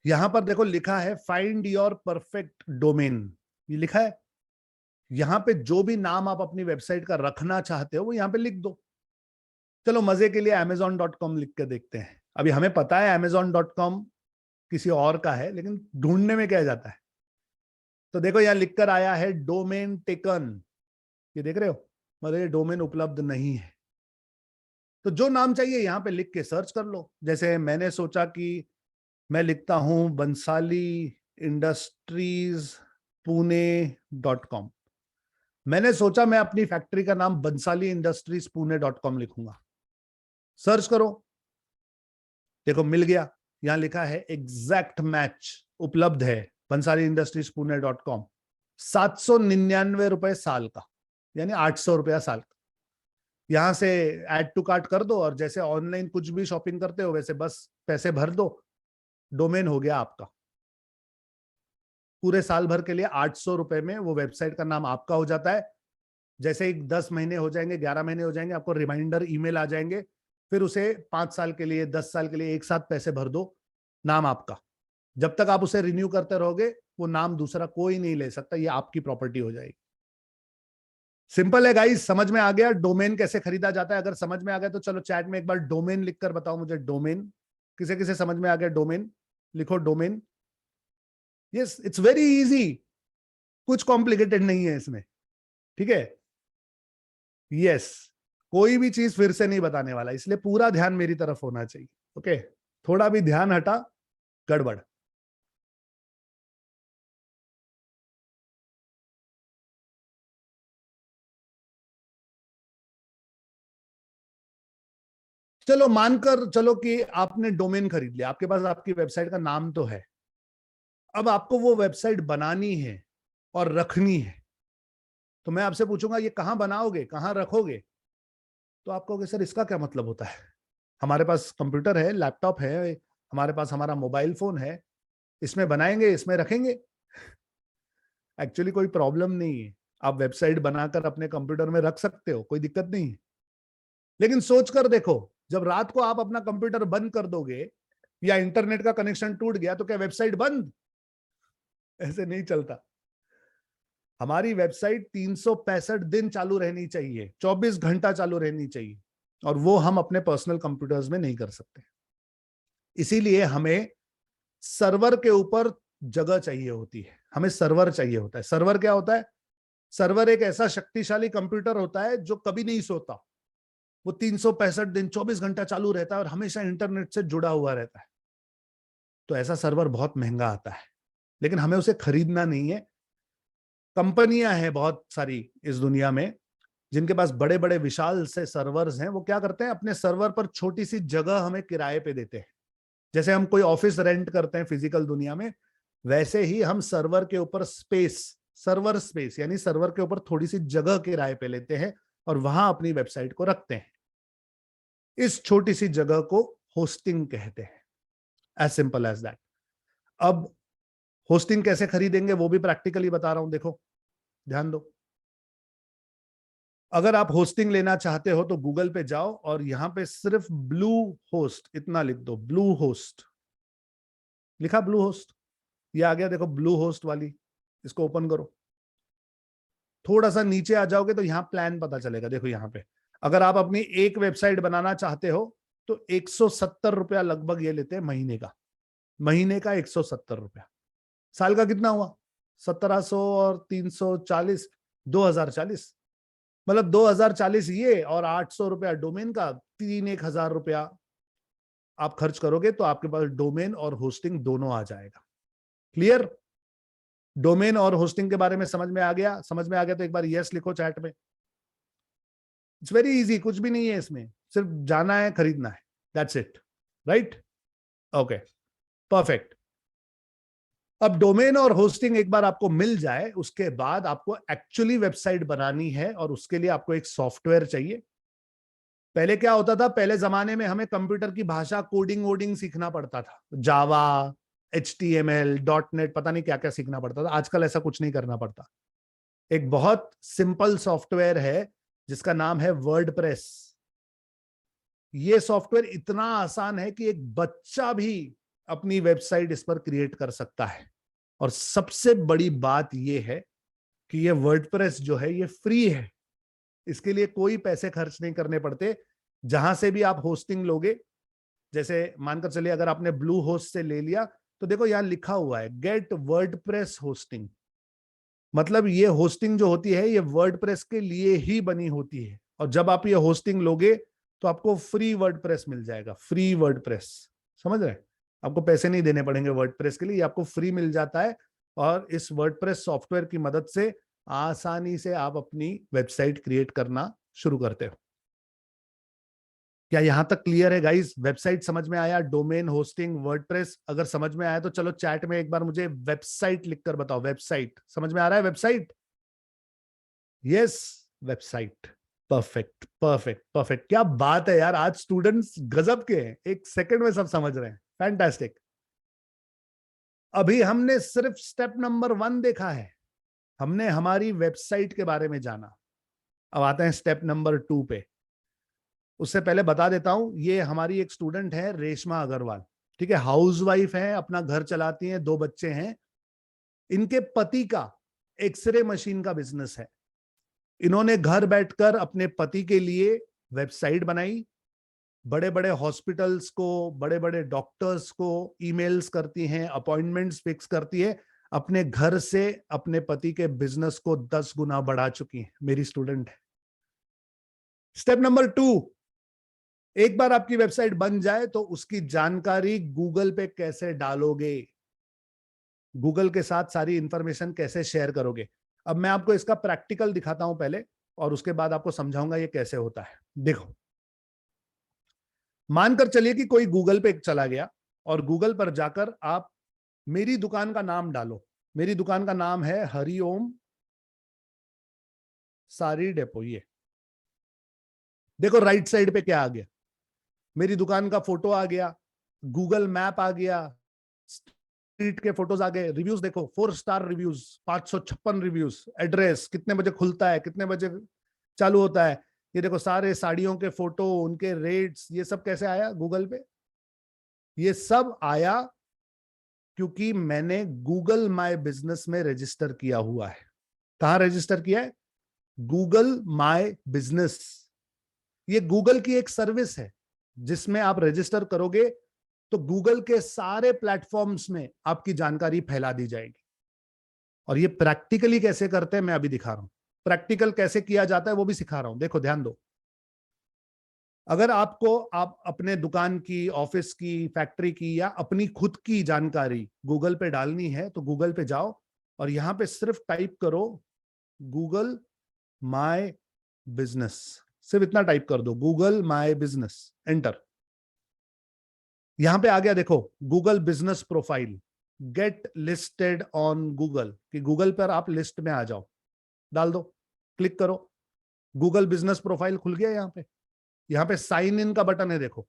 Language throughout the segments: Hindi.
यहां पर देखो लिखा है फाइंड योर परफेक्ट डोमेन, ये लिखा है। यहां पे जो भी नाम आप अपनी वेबसाइट का रखना चाहते हो वो यहां पे लिख दो। चलो मजे के लिए amazon.com लिख के देखते हैं। अभी हमें पता है amazon.com किसी और का है, लेकिन ढूंढने में क्या जाता है। तो देखो यहां लिखकर आया है डोमेन टेकन, ये देख रहे हो, मतलब ये डोमेन उपलब्ध नहीं है। तो जो नाम चाहिए यहां पे लिख के सर्च कर लो। जैसे मैंने सोचा कि मैं लिखता हूं बंसाली इंडस्ट्रीज पुणे.com। मैंने सोचा मैं अपनी फैक्ट्री का नाम बंसाली इंडस्ट्रीज पुणे.com लिखूंगा। सर्च करो, देखो मिल गया। यहां लिखा है एग्जैक्ट मैच उपलब्ध है बंसाली इंडस्ट्रीज पुणे.com। 799 रुपए साल का, यानी 800 रुपया साल का। यहां से ऐड टू कार्ट कर दो और जैसे ऑनलाइन कुछ भी शॉपिंग करते हो वैसे बस पैसे भर दो, डोमेन हो गया आपका। पूरे साल भर के लिए 800 रुपए में वो वेबसाइट का नाम आपका हो जाता है। जैसे ही 10 महीने हो जाएंगे, 11 महीने हो जाएंगे, आपको रिमाइंडर ईमेल आ जाएंगे। फिर उसे 5 साल के लिए, 10 साल के लिए एक साथ पैसे भर दो, नाम आपका। जब तक आप उसे रिन्यू करते रहोगे वो नाम दूसरा कोई नहीं ले सकता, ये आपकी प्रॉपर्टी हो जाएगी। सिंपल है गाइस, समझ में आ गया डोमेन कैसे खरीदा जाता है? अगर समझ में आ गया तो चलो चैट में एक बार डोमेन लिखकर बताओ मुझे। डोमेन किसे किसे समझ में आ गया? डोमेन लिखो, domain. Yes, it's very easy, कुछ कॉम्प्लिकेटेड नहीं है इसमें, ठीक है? यस, कोई भी चीज फिर से नहीं बताने वाला, इसलिए पूरा ध्यान मेरी तरफ होना चाहिए। ओके, थोड़ा भी ध्यान हटा गड़बड़। चलो मानकर चलो कि आपने डोमेन खरीद लिया, आपके पास आपकी वेबसाइट का नाम तो है। अब आपको वो वेबसाइट बनानी है और रखनी है। तो मैं आपसे पूछूंगा ये कहां बनाओगे, कहां रखोगे? तो आप कहोगे सर इसका क्या मतलब होता है? हमारे पास कंप्यूटर है, लैपटॉप है, हमारे पास हमारा मोबाइल फोन है, इसमें बनाएंगे, इसमें रखेंगे। एक्चुअली कोई प्रॉब्लम नहीं है, आप वेबसाइट बनाकर अपने कंप्यूटर में रख सकते हो, कोई दिक्कत नहीं है। लेकिन सोच कर देखो, जब रात को आप अपना कंप्यूटर बंद कर दोगे या इंटरनेट का कनेक्शन टूट गया तो क्या वेबसाइट बंद? ऐसे नहीं चलता। हमारी वेबसाइट 365 दिन चालू रहनी चाहिए, 24 घंटा चालू रहनी चाहिए, और वो हम अपने पर्सनल कंप्यूटर्स में नहीं कर सकते। इसीलिए हमें सर्वर के ऊपर जगह चाहिए होती है, हमें सर्वर चाहिए होता है। सर्वर क्या होता है? सर्वर एक ऐसा शक्तिशाली कंप्यूटर होता है जो कभी नहीं सोता। वो 365 दिन 24 घंटा चालू रहता है और हमेशा इंटरनेट से जुड़ा हुआ रहता है। तो ऐसा सर्वर बहुत महंगा आता है, लेकिन हमें उसे खरीदना नहीं है। कंपनियां हैं बहुत सारी इस दुनिया में जिनके पास बड़े बड़े विशाल से सर्वर्स हैं। वो क्या करते हैं, अपने सर्वर पर छोटी सी जगह हमें किराए पे देते हैं। जैसे हम कोई ऑफिस रेंट करते हैं फिजिकल दुनिया में, वैसे ही हम सर्वर के ऊपर स्पेस, सर्वर स्पेस यानी सर्वर के ऊपर थोड़ी सी जगह किराए पे लेते हैं और वहां अपनी वेबसाइट को रखते हैं। इस छोटी सी जगह को होस्टिंग कहते हैं, एज सिंपल एज दैट। अब होस्टिंग कैसे खरीदेंगे वो भी प्रैक्टिकली बता रहा हूं, देखो ध्यान दो। अगर आप होस्टिंग लेना चाहते हो तो गूगल पे जाओ और यहां पे सिर्फ ब्लू होस्ट इतना लिख दो, ब्लू होस्ट लिखा, ब्लू होस्ट, ये आ गया देखो ब्लू होस्ट वाली। इसको ओपन करो, थोड़ा सा नीचे आ जाओगे तो यहाँ प्लान पता चलेगा। देखो यहाँ पे अगर आप अपनी एक वेबसाइट बनाना चाहते हो तो 170 रुपया लगभग ये लेते हैं महीने का। महीने का 170 रुपया। साल का कितना हुआ? 1700 और 340, 2040। मतलब 2040 ये और 800 रुपया डोमेन का, 1,000 रुपया आप खर्च करोगे तो आपके पास डोमेन और होस्टिंग दोनों आ जाएगा। क्लियर? डोमेन और होस्टिंग के बारे में समझ में आ गया? समझ में आ गया तो एक बार यस लिखो चैट में। इट्स वेरी इजी, कुछ भी नहीं है इसमें, सिर्फ जाना है, खरीदना है, that's it. Right? Okay, perfect. अब डोमेन और होस्टिंग एक बार आपको मिल जाए, उसके बाद आपको एक्चुअली वेबसाइट बनानी है और उसके लिए आपको एक सॉफ्टवेयर चाहिए। पहले क्या होता था, पहले जमाने में हमें कंप्यूटर की भाषा कोडिंग वोडिंग सीखना पड़ता था, जावा, HTML, .NET, पता नहीं क्या क्या सीखना पड़ता था। आजकल ऐसा कुछ नहीं करना पड़ता। एक बहुत सिंपल सॉफ्टवेयर है जिसका नाम है वर्डप्रेस। ये सॉफ्टवेयर इतना आसान है कि एक बच्चा भी अपनी वेबसाइट इस पर क्रिएट कर सकता है। और सबसे बड़ी बात यह है कि ये वर्डप्रेस जो है ये फ्री है, इसके लिए कोई पैसे खर्च नहीं करने पड़ते। जहां से भी आप होस्टिंग लोगे, जैसे मानकर चलिए अगर आपने ब्लू होस्ट से ले लिया, तो देखो यहां लिखा हुआ है गेट वर्डप्रेस होस्टिंग। मतलब ये होस्टिंग जो होती है ये वर्डप्रेस के लिए ही बनी होती है, और जब आप ये होस्टिंग लोगे तो आपको फ्री वर्डप्रेस मिल जाएगा। फ्री वर्डप्रेस, समझ रहे हैं? आपको पैसे नहीं देने पड़ेंगे वर्डप्रेस के लिए, ये आपको फ्री मिल जाता है। और इस वर्डप्रेस सॉफ्टवेयर की मदद से आसानी से आप अपनी वेबसाइट क्रिएट करना शुरू करते हो। क्या यहां तक क्लियर है गाइस? वेबसाइट समझ में आया? डोमेन होस्टिंग वर्डप्रेस अगर समझ में आया तो चलो चैट में एक बार मुझे वेबसाइट लिखकर बताओ। वेबसाइट समझ में आ रहा है? Website, yes, website. Perfect perfect perfect, क्या बात है यार, आज स्टूडेंट्स गजब के हैं, एक सेकंड में सब समझ रहे हैं। फैंटास्टिक। अभी हमने सिर्फ स्टेप नंबर 1 देखा है, हमने हमारी वेबसाइट के बारे में जाना। अब आते हैं स्टेप नंबर 2 पे। उससे पहले बता देता हूं, ये हमारी एक स्टूडेंट है रेशमा अग्रवाल, ठीक है, हाउसवाइफ है, अपना घर चलाती हैं, 2 बच्चे हैं। इनके पति का एक्सरे मशीन का बिजनेस है। इन्होंने घर बैठकर अपने पति के लिए वेबसाइट बनाई, बड़े बड़े हॉस्पिटल्स को, बड़े बड़े डॉक्टर्स को ईमेल्स करती हैं, अपॉइंटमेंट्स फिक्स करती है, अपने घर से अपने पति के बिजनेस को 10 गुना बढ़ा चुकी है, मेरी स्टूडेंट है। स्टेप नंबर 2, एक बार आपकी वेबसाइट बन जाए तो उसकी जानकारी गूगल पे कैसे डालोगे, गूगल के साथ सारी इंफॉर्मेशन कैसे शेयर करोगे। अब मैं आपको इसका प्रैक्टिकल दिखाता हूं पहले, और उसके बाद आपको समझाऊंगा ये कैसे होता है। देखो, मानकर चलिए कि कोई गूगल पे चला गया, और गूगल पर जाकर आप मेरी दुकान का नाम डालो। मेरी दुकान का नाम है हरिओम सारी डेपो। ये देखो राइट साइड पे क्या आ गया, मेरी दुकान का फोटो आ गया, गूगल मैप आ गया, स्ट्रीट के फोटोज आ गए, रिव्यूज देखो 4 स्टार रिव्यूज, 556 रिव्यूज, एड्रेस, कितने बजे खुलता है, कितने बजे चालू होता है, ये देखो सारे साड़ियों के फोटो, उनके रेट्स, ये सब कैसे आया गूगल पे? ये सब आया क्योंकि मैंने गूगल माय बिजनेस में रजिस्टर किया हुआ है। कहां रजिस्टर किया है? Google my business. ये गूगल की एक सर्विस है जिसमें आप रजिस्टर करोगे तो गूगल के सारे प्लेटफॉर्म्स में आपकी जानकारी फैला दी जाएगी। और ये प्रैक्टिकली कैसे करते हैं मैं अभी दिखा रहा हूं। प्रैक्टिकल कैसे किया जाता है वो भी सिखा रहा हूं, देखो ध्यान दो। अगर आपको आप अपने दुकान की, ऑफिस की, फैक्ट्री की या अपनी खुद की जानकारी गूगल पे डालनी है तो गूगल पे जाओ और यहां पे सिर्फ टाइप करो गूगल माय बिजनेस। सिर्फ इतना टाइप कर दो, गूगल माय बिजनेस, एंटर। यहां पे आ गया देखो, Google business profile, get listed on Google, कि गूगल पर आप लिस्ट में आ जाओ। डाल दो, क्लिक करो, गूगल बिजनेस प्रोफाइल खुल गया। यहाँ पे साइन इन का बटन है, देखो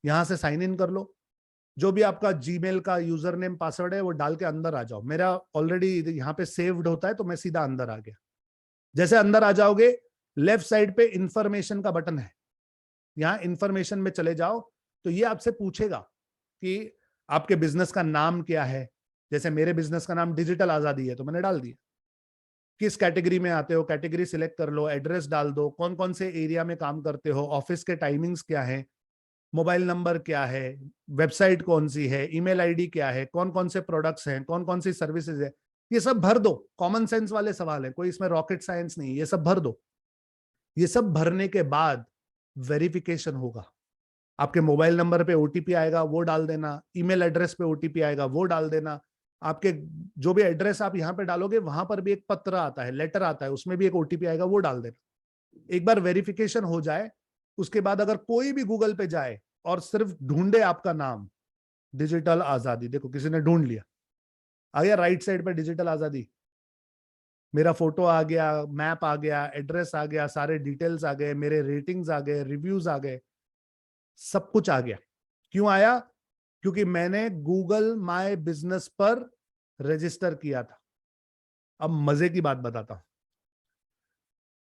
यहां से साइन इन कर लो। जो भी आपका जीमेल का यूजर नेम पासवर्ड है वो डाल के अंदर आ जाओ। मेरा ऑलरेडी यहाँ पे सेव्ड होता है तो मैं सीधा अंदर आ गया। जैसे अंदर आ जाओगे, लेफ्ट साइड पे इंफॉर्मेशन का बटन है, यहाँ इंफॉर्मेशन में चले जाओ तो ये आपसे पूछेगा कि आपके बिजनेस का नाम क्या है। जैसे मेरे बिजनेस का नाम डिजिटल आजादी है तो मैंने डाल दिया। किस कैटेगरी में आते हो, कैटेगरी सिलेक्ट कर लो, एड्रेस डाल दो, कौन कौन से एरिया में काम करते हो, ऑफिस के टाइमिंग्स क्या है, मोबाइल नंबर क्या है, वेबसाइट कौन सी है, ईमेल आईडी क्या है, कौन कौन से प्रोडक्ट्स हैं, कौन कौन सी सर्विसेज है, ये सब भर दो। कॉमन सेंस वाले सवाल है, कोई इसमें रॉकेट साइंस नहीं, ये सब भर दो। ये सब भरने के बाद वेरिफिकेशन होगा। आपके मोबाइल नंबर पे ओटीपी आएगा, वो डाल देना, ईमेल एड्रेस पे ओटीपी आएगा, वो डाल देना। आपके जो भी एड्रेस आप यहाँ पे डालोगे वहां पर भी एक पत्र आता है, लेटर आता है, उसमें भी एक ओटीपी आएगा, वो डाल देना। एक बार वेरिफिकेशन हो जाए उसके बाद अगर कोई भी गूगल पे जाए और सिर्फ ढूंढे आपका नाम डिजिटल आजादी, देखो किसी ने ढूंढ लिया, आ गया राइट साइड पे डिजिटल आजादी, मेरा फोटो आ गया, मैप आ गया, एड्रेस आ गया, सारे डिटेल्स आ गए, मेरे रेटिंग्स आ गए, रिव्यूज आ गए, सब कुछ आ गया। क्यों आया? क्योंकि मैंने गूगल माय बिजनेस पर रजिस्टर किया था। अब मजे की बात बताता हूं,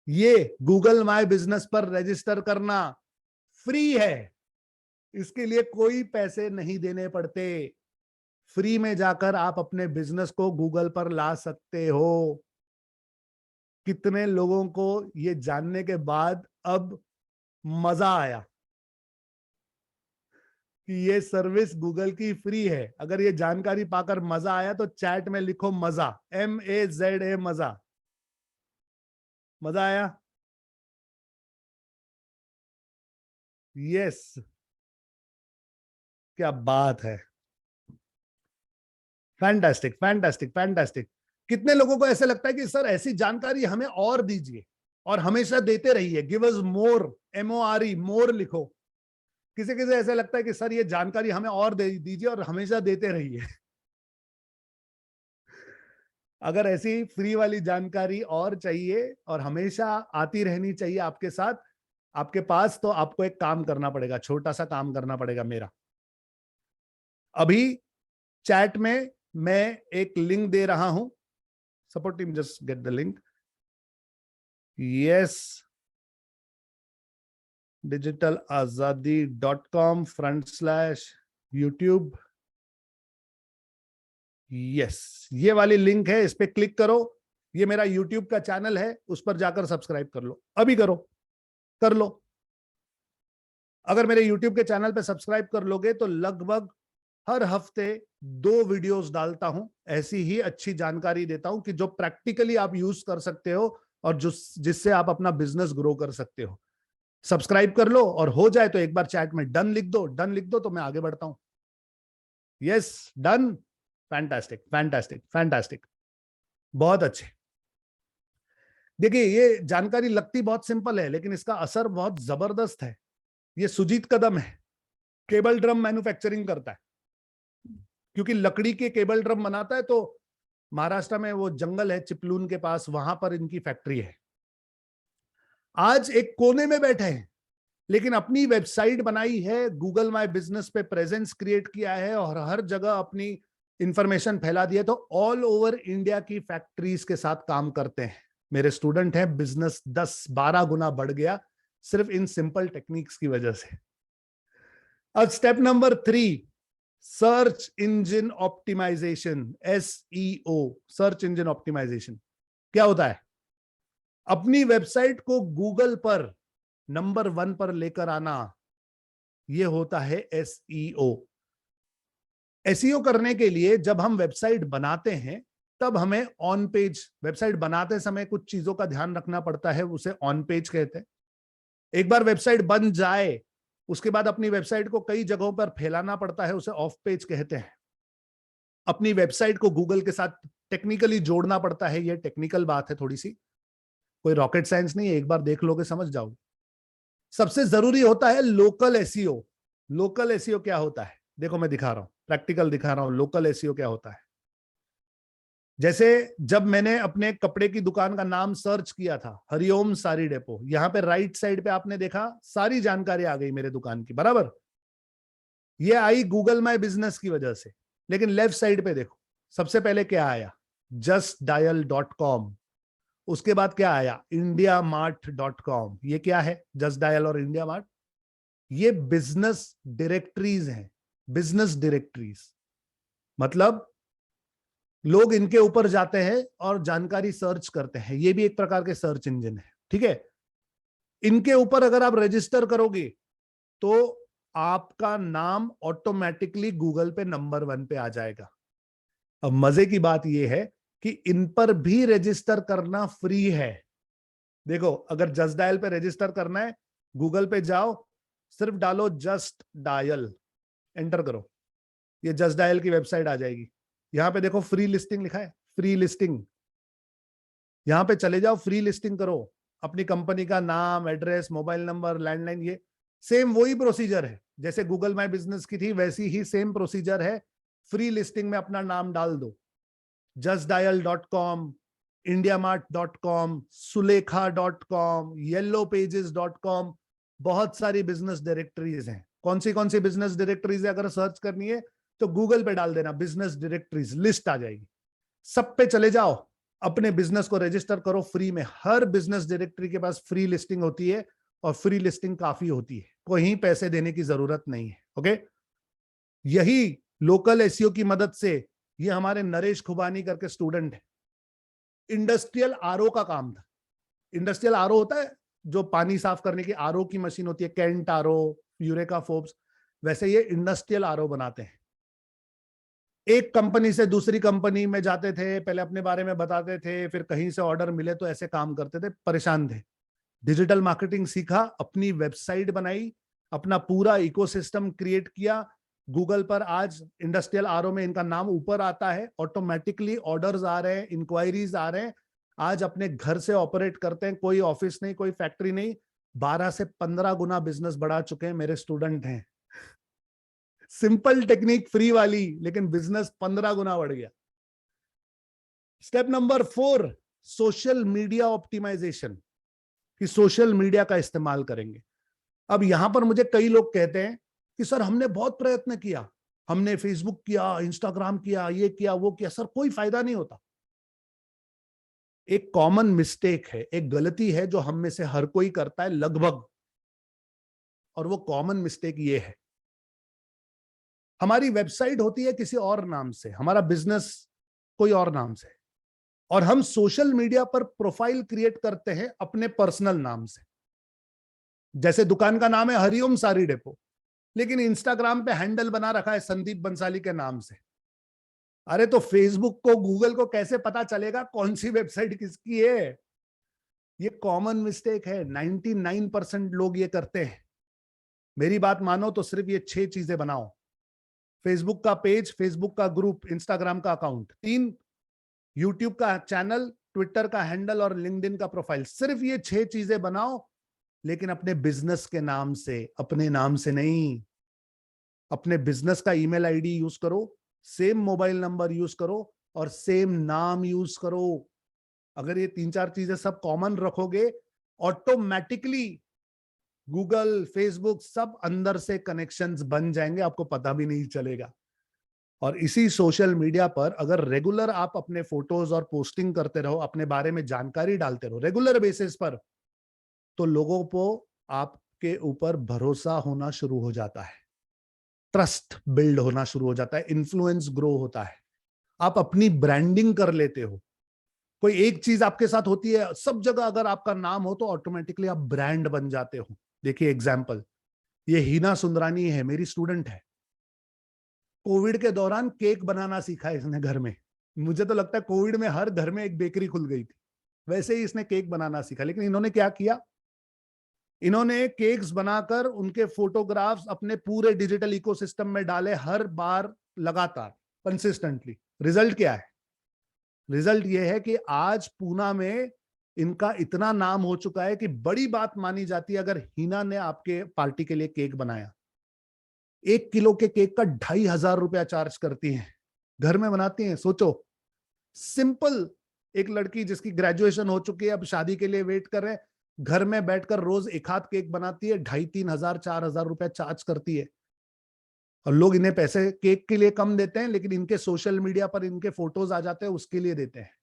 ये गूगल माय बिजनेस पर रजिस्टर करना फ्री है, इसके लिए कोई पैसे नहीं देने पड़ते। फ्री में जाकर आप अपने बिजनेस को गूगल पर ला सकते हो। कितने लोगों को ये जानने के बाद अब मजा आया कि ये सर्विस गूगल की फ्री है? अगर ये जानकारी पाकर मजा आया तो चैट में लिखो मजा, MAZA, मजा। मजा आया? यस, क्या बात है। Fantastic fantastic fantastic. कितने लोगों को ऐसे लगता है कि सर ऐसी जानकारी हमें और दीजिए और हमेशा देते रहिए, गिव अस मोर, MORE, मोर लिखो। किसी किसी ऐसा लगता है कि सर ये जानकारी हमें और दे दीजिए और हमेशा देते रहिए। अगर ऐसी फ्री वाली जानकारी और चाहिए और हमेशा आती रहनी चाहिए आपके साथ, आपके पास, तो आपको एक काम करना पड़ेगा, छोटा सा काम करना पड़ेगा मेरा। अभी चैट में मैं एक लिंक दे रहा हूं, support team just get the link. Yes, digitalazadi.com/YouTube। Yes, ये वाली लिंक है, इस पे क्लिक करो। ये मेरा यूट्यूब का चैनल है, उस पर जाकर सब्सक्राइब कर लो, अभी करो, कर लो। अगर मेरे यूट्यूब के चैनल पे सब्सक्राइब कर लोगे तो लगभग हर हफ्ते 2 वीडियोस डालता हूं, ऐसी ही अच्छी जानकारी देता हूं कि जो प्रैक्टिकली आप यूज कर सकते हो और जिससे आप अपना बिजनेस ग्रो कर सकते हो। सब्सक्राइब कर लो और हो जाए तो एक बार चैट में डन लिख दो, डन लिख दो तो मैं आगे बढ़ता हूं। Yes, done. Fantastic fantastic fantastic, बहुत अच्छे। देखिए, ये जानकारी लगती बहुत सिंपल है लेकिन इसका असर बहुत जबरदस्त है। ये सुजीत कदम है, केबल ड्रम मैन्युफैक्चरिंग करता है। क्योंकि लकड़ी के केबल ड्रम बनाता है, तो महाराष्ट्र में वो जंगल है चिपलून के पास, वहां पर इनकी फैक्ट्री है। आज एक कोने में बैठे हैं लेकिन अपनी वेबसाइट बनाई है, गूगल माय बिजनेस पे प्रेजेंस क्रिएट किया है और हर जगह अपनी इंफॉर्मेशन फैला दी है। तो ऑल ओवर इंडिया की फैक्ट्रीज के साथ काम करते हैं, मेरे स्टूडेंट हैं। बिजनेस 10-12 गुना बढ़ गया सिर्फ इन सिंपल टेक्निक्स की वजह से। अब step number 3, search engine optimisation, SEO, search engine optimisation क्या होता है? अपनी वेबसाइट को गूगल पर नंबर 1 पर लेकर आना, यह होता है SEO। SEO करने के लिए जब हम वेबसाइट बनाते हैं तब हमें ऑन पेज, वेबसाइट बनाते समय कुछ चीजों का ध्यान रखना पड़ता है, उसे ऑन पेज कहते हैं। एक बार वेबसाइट बन जाए उसके बाद अपनी वेबसाइट को कई जगहों पर फैलाना पड़ता है, उसे ऑफ पेज कहते हैं। अपनी वेबसाइट को गूगल के साथ टेक्निकली जोड़ना पड़ता है, यह टेक्निकल बात है थोड़ी सी, कोई रॉकेट साइंस नहीं है, एक बार देख लोगे समझ जाओगे। सबसे जरूरी होता है लोकल एसईओ। लोकल एसईओ क्या होता है? देखो मैं दिखा रहा हूं, प्रैक्टिकल दिखा रहा हूं, लोकल एसईओ क्या होता है। जैसे जब मैंने अपने कपड़े की दुकान का नाम सर्च किया था, हरिओम साड़ी डेपो, यहां पे राइट साइड पे आपने देखा सारी जानकारी आ गई मेरे दुकान की, बराबर। ये आई गूगल माय बिजनेस की वजह से। लेकिन लेफ्ट साइड पे देखो, सबसे पहले क्या आया? justdial.com। उसके बाद क्या आया? indiamart.com। ये क्या है? जस्ट डायल और इंडिया मार्ट, ये बिजनेस डायरेक्टरीज हैं। बिजनेस डायरेक्टरीज मतलब लोग इनके ऊपर जाते हैं और जानकारी सर्च करते हैं, ये भी एक प्रकार के सर्च इंजन है, ठीक है। इनके ऊपर अगर आप रजिस्टर करोगे तो आपका नाम ऑटोमेटिकली गूगल पे नंबर 1 पे आ जाएगा। अब मजे की बात यह है कि इन पर भी रजिस्टर करना फ्री है। देखो, अगर जस्ट डायल पे रजिस्टर करना है, गूगल पे जाओ, सिर्फ डालो जस्ट डायल, एंटर करो, ये जस्ट डायल की वेबसाइट आ जाएगी। यहां पे देखो फ्री लिस्टिंग लिखा है, फ्री लिस्टिंग, यहां पे चले जाओ, फ्री लिस्टिंग करो। अपनी कंपनी का नाम, एड्रेस, मोबाइल नंबर, लैंडलाइन, ये सेम वही प्रोसीजर है जैसे गूगल माय बिजनेस की थी, वैसी ही सेम प्रोसीजर है। फ्री लिस्टिंग में अपना नाम डाल दो, justdial.com, indiamart.com, सुलेखा.com, yellowpages.com, बहुत सारी बिजनेस डायरेक्टरीज हैं। कौन सी बिजनेस डायरेक्टरीज है? अगर सर्च करनी है तो गूगल पे डाल देना बिजनेस डायरेक्टरीज, लिस्ट आ जाएगी। सब पे चले जाओ, अपने बिजनेस को रजिस्टर करो फ्री में। हर बिजनेस डायरेक्टरी के पास फ्री लिस्टिंग होती है और फ्री लिस्टिंग काफी होती है, कहीं पैसे देने की जरूरत नहीं है। ओके, यही लोकल एसईओ की मदद से, ये हमारे नरेश खुबानी करके स्टूडेंट है, इंडस्ट्रियल आरओ का काम था। इंडस्ट्रियल आरओ होता है जो पानी साफ करने की आरओ की मशीन होती है, कैंट आरओ, यूरेका फोर्ब्स, वैसे ये इंडस्ट्रियल आरओ बनाते हैं। एक कंपनी से दूसरी कंपनी में जाते थे, पहले अपने बारे में बताते थे, फिर कहीं से ऑर्डर मिले तो ऐसे काम करते थे, परेशान थे। डिजिटल मार्केटिंग सीखा, अपनी वेबसाइट बनाई, अपना पूरा इकोसिस्टम क्रिएट किया। गूगल पर आज इंडस्ट्रियल आरओ में इनका नाम ऊपर आता है, ऑटोमेटिकली ऑर्डर्स आ रहे हैं, इंक्वायरीज आ रहे हैं। आज अपने घर से ऑपरेट करते हैं, कोई ऑफिस नहीं, कोई फैक्ट्री नहीं। 12 से 15 गुना बिजनेस बढ़ा चुके हैं, मेरे स्टूडेंट हैं। सिंपल टेक्निक फ्री वाली, लेकिन बिजनेस 15 गुना बढ़ गया। Step number 4, social media optimisation, कि सोशल मीडिया का इस्तेमाल करेंगे। अब यहां पर मुझे कई लोग कहते हैं कि सर हमने बहुत प्रयत्न किया, हमने फेसबुक किया, इंस्टाग्राम किया, ये किया, वो किया, सर कोई फायदा नहीं होता। एक कॉमन मिस्टेक है, एक गलती है जो हम में से हर कोई करता है लगभग, और वो कॉमन मिस्टेक ये है, हमारी वेबसाइट होती है किसी और नाम से, हमारा बिजनेस कोई और नाम से, और हम सोशल मीडिया पर प्रोफाइल क्रिएट करते हैं अपने पर्सनल नाम से। जैसे दुकान का नाम है हरिओम सारी डेपो, लेकिन इंस्टाग्राम पे हैंडल बना रखा है संदीप बंसाली के नाम से। अरे तो फेसबुक को, गूगल को कैसे पता चलेगा कौन सी वेबसाइट किसकी है? ये कॉमन मिस्टेक है, 99% लोग ये करते हैं। मेरी बात मानो तो सिर्फ ये 6 चीजें बनाओ: फेसबुक का पेज, फेसबुक का ग्रुप, इंस्टाग्राम का अकाउंट, 3 यूट्यूब का चैनल, ट्विटर का हैंडल और लिंक्डइन का प्रोफाइल। सिर्फ ये 6 चीजें बनाओ, लेकिन अपने बिजनेस के नाम से, अपने नाम से नहीं। अपने बिजनेस का ईमेल आईडी यूज करो, सेम मोबाइल नंबर यूज करो, और सेम नाम यूज करो। अगर ये 3-4 चीजें सब कॉमन रखोगे, ऑटोमेटिकली गूगल, फेसबुक सब अंदर से कनेक्शंस बन जाएंगे, आपको पता भी नहीं चलेगा। और इसी सोशल मीडिया पर अगर रेगुलर आप अपने फोटोज और पोस्टिंग करते रहो, अपने बारे में जानकारी डालते रहो रेगुलर बेसिस पर, तो लोगों को आपके ऊपर भरोसा होना शुरू हो जाता है, ट्रस्ट बिल्ड होना शुरू हो जाता है, इन्फ्लुएंस ग्रो होता है, आप अपनी ब्रांडिंग कर लेते हो। कोई एक चीज आपके साथ होती है, सब जगह अगर आपका नाम हो तो ऑटोमेटिकली आप ब्रांड बन जाते हो। देखिए एग्जाम्पल, ये हीना सुंदरानी है, मेरी स्टूडेंट है। कोविड के दौरान केक बनाना सीखा इसने घर में। मुझे तो लगता है कोविड में हर घर में एक बेकरी खुल गई थी, वैसे ही इसने केक बनाना सीखा। लेकिन इन्होंने क्या किया, इन्होंने केक्स बनाकर उनके फोटोग्राफ्स अपने पूरे डिजिटल इकोसिस्टम में डाले, हर बार लगातार कंसिस्टेंटली। रिजल्ट क्या है? रिजल्ट यह है कि आज पूना में इनका इतना नाम हो चुका है कि बड़ी बात मानी जाती है अगर हीना ने आपके पार्टी के लिए केक बनाया। 1 किलो के केक का 2,500 रुपया चार्ज करती हैं, घर में बनाती हैं। सोचो, सिंपल, एक लड़की जिसकी ग्रेजुएशन हो चुकी है, अब शादी के लिए वेट कर रहे हैं, घर में बैठकर रोज एक हाथ केक बनाती है, 2,500-3,000 4,000 रुपया चार्ज करती है। और लोग इन्हें पैसे केक के लिए कम देते हैं, लेकिन इनके सोशल मीडिया पर इनके फोटोज आ जाते हैं, उसके लिए देते हैं।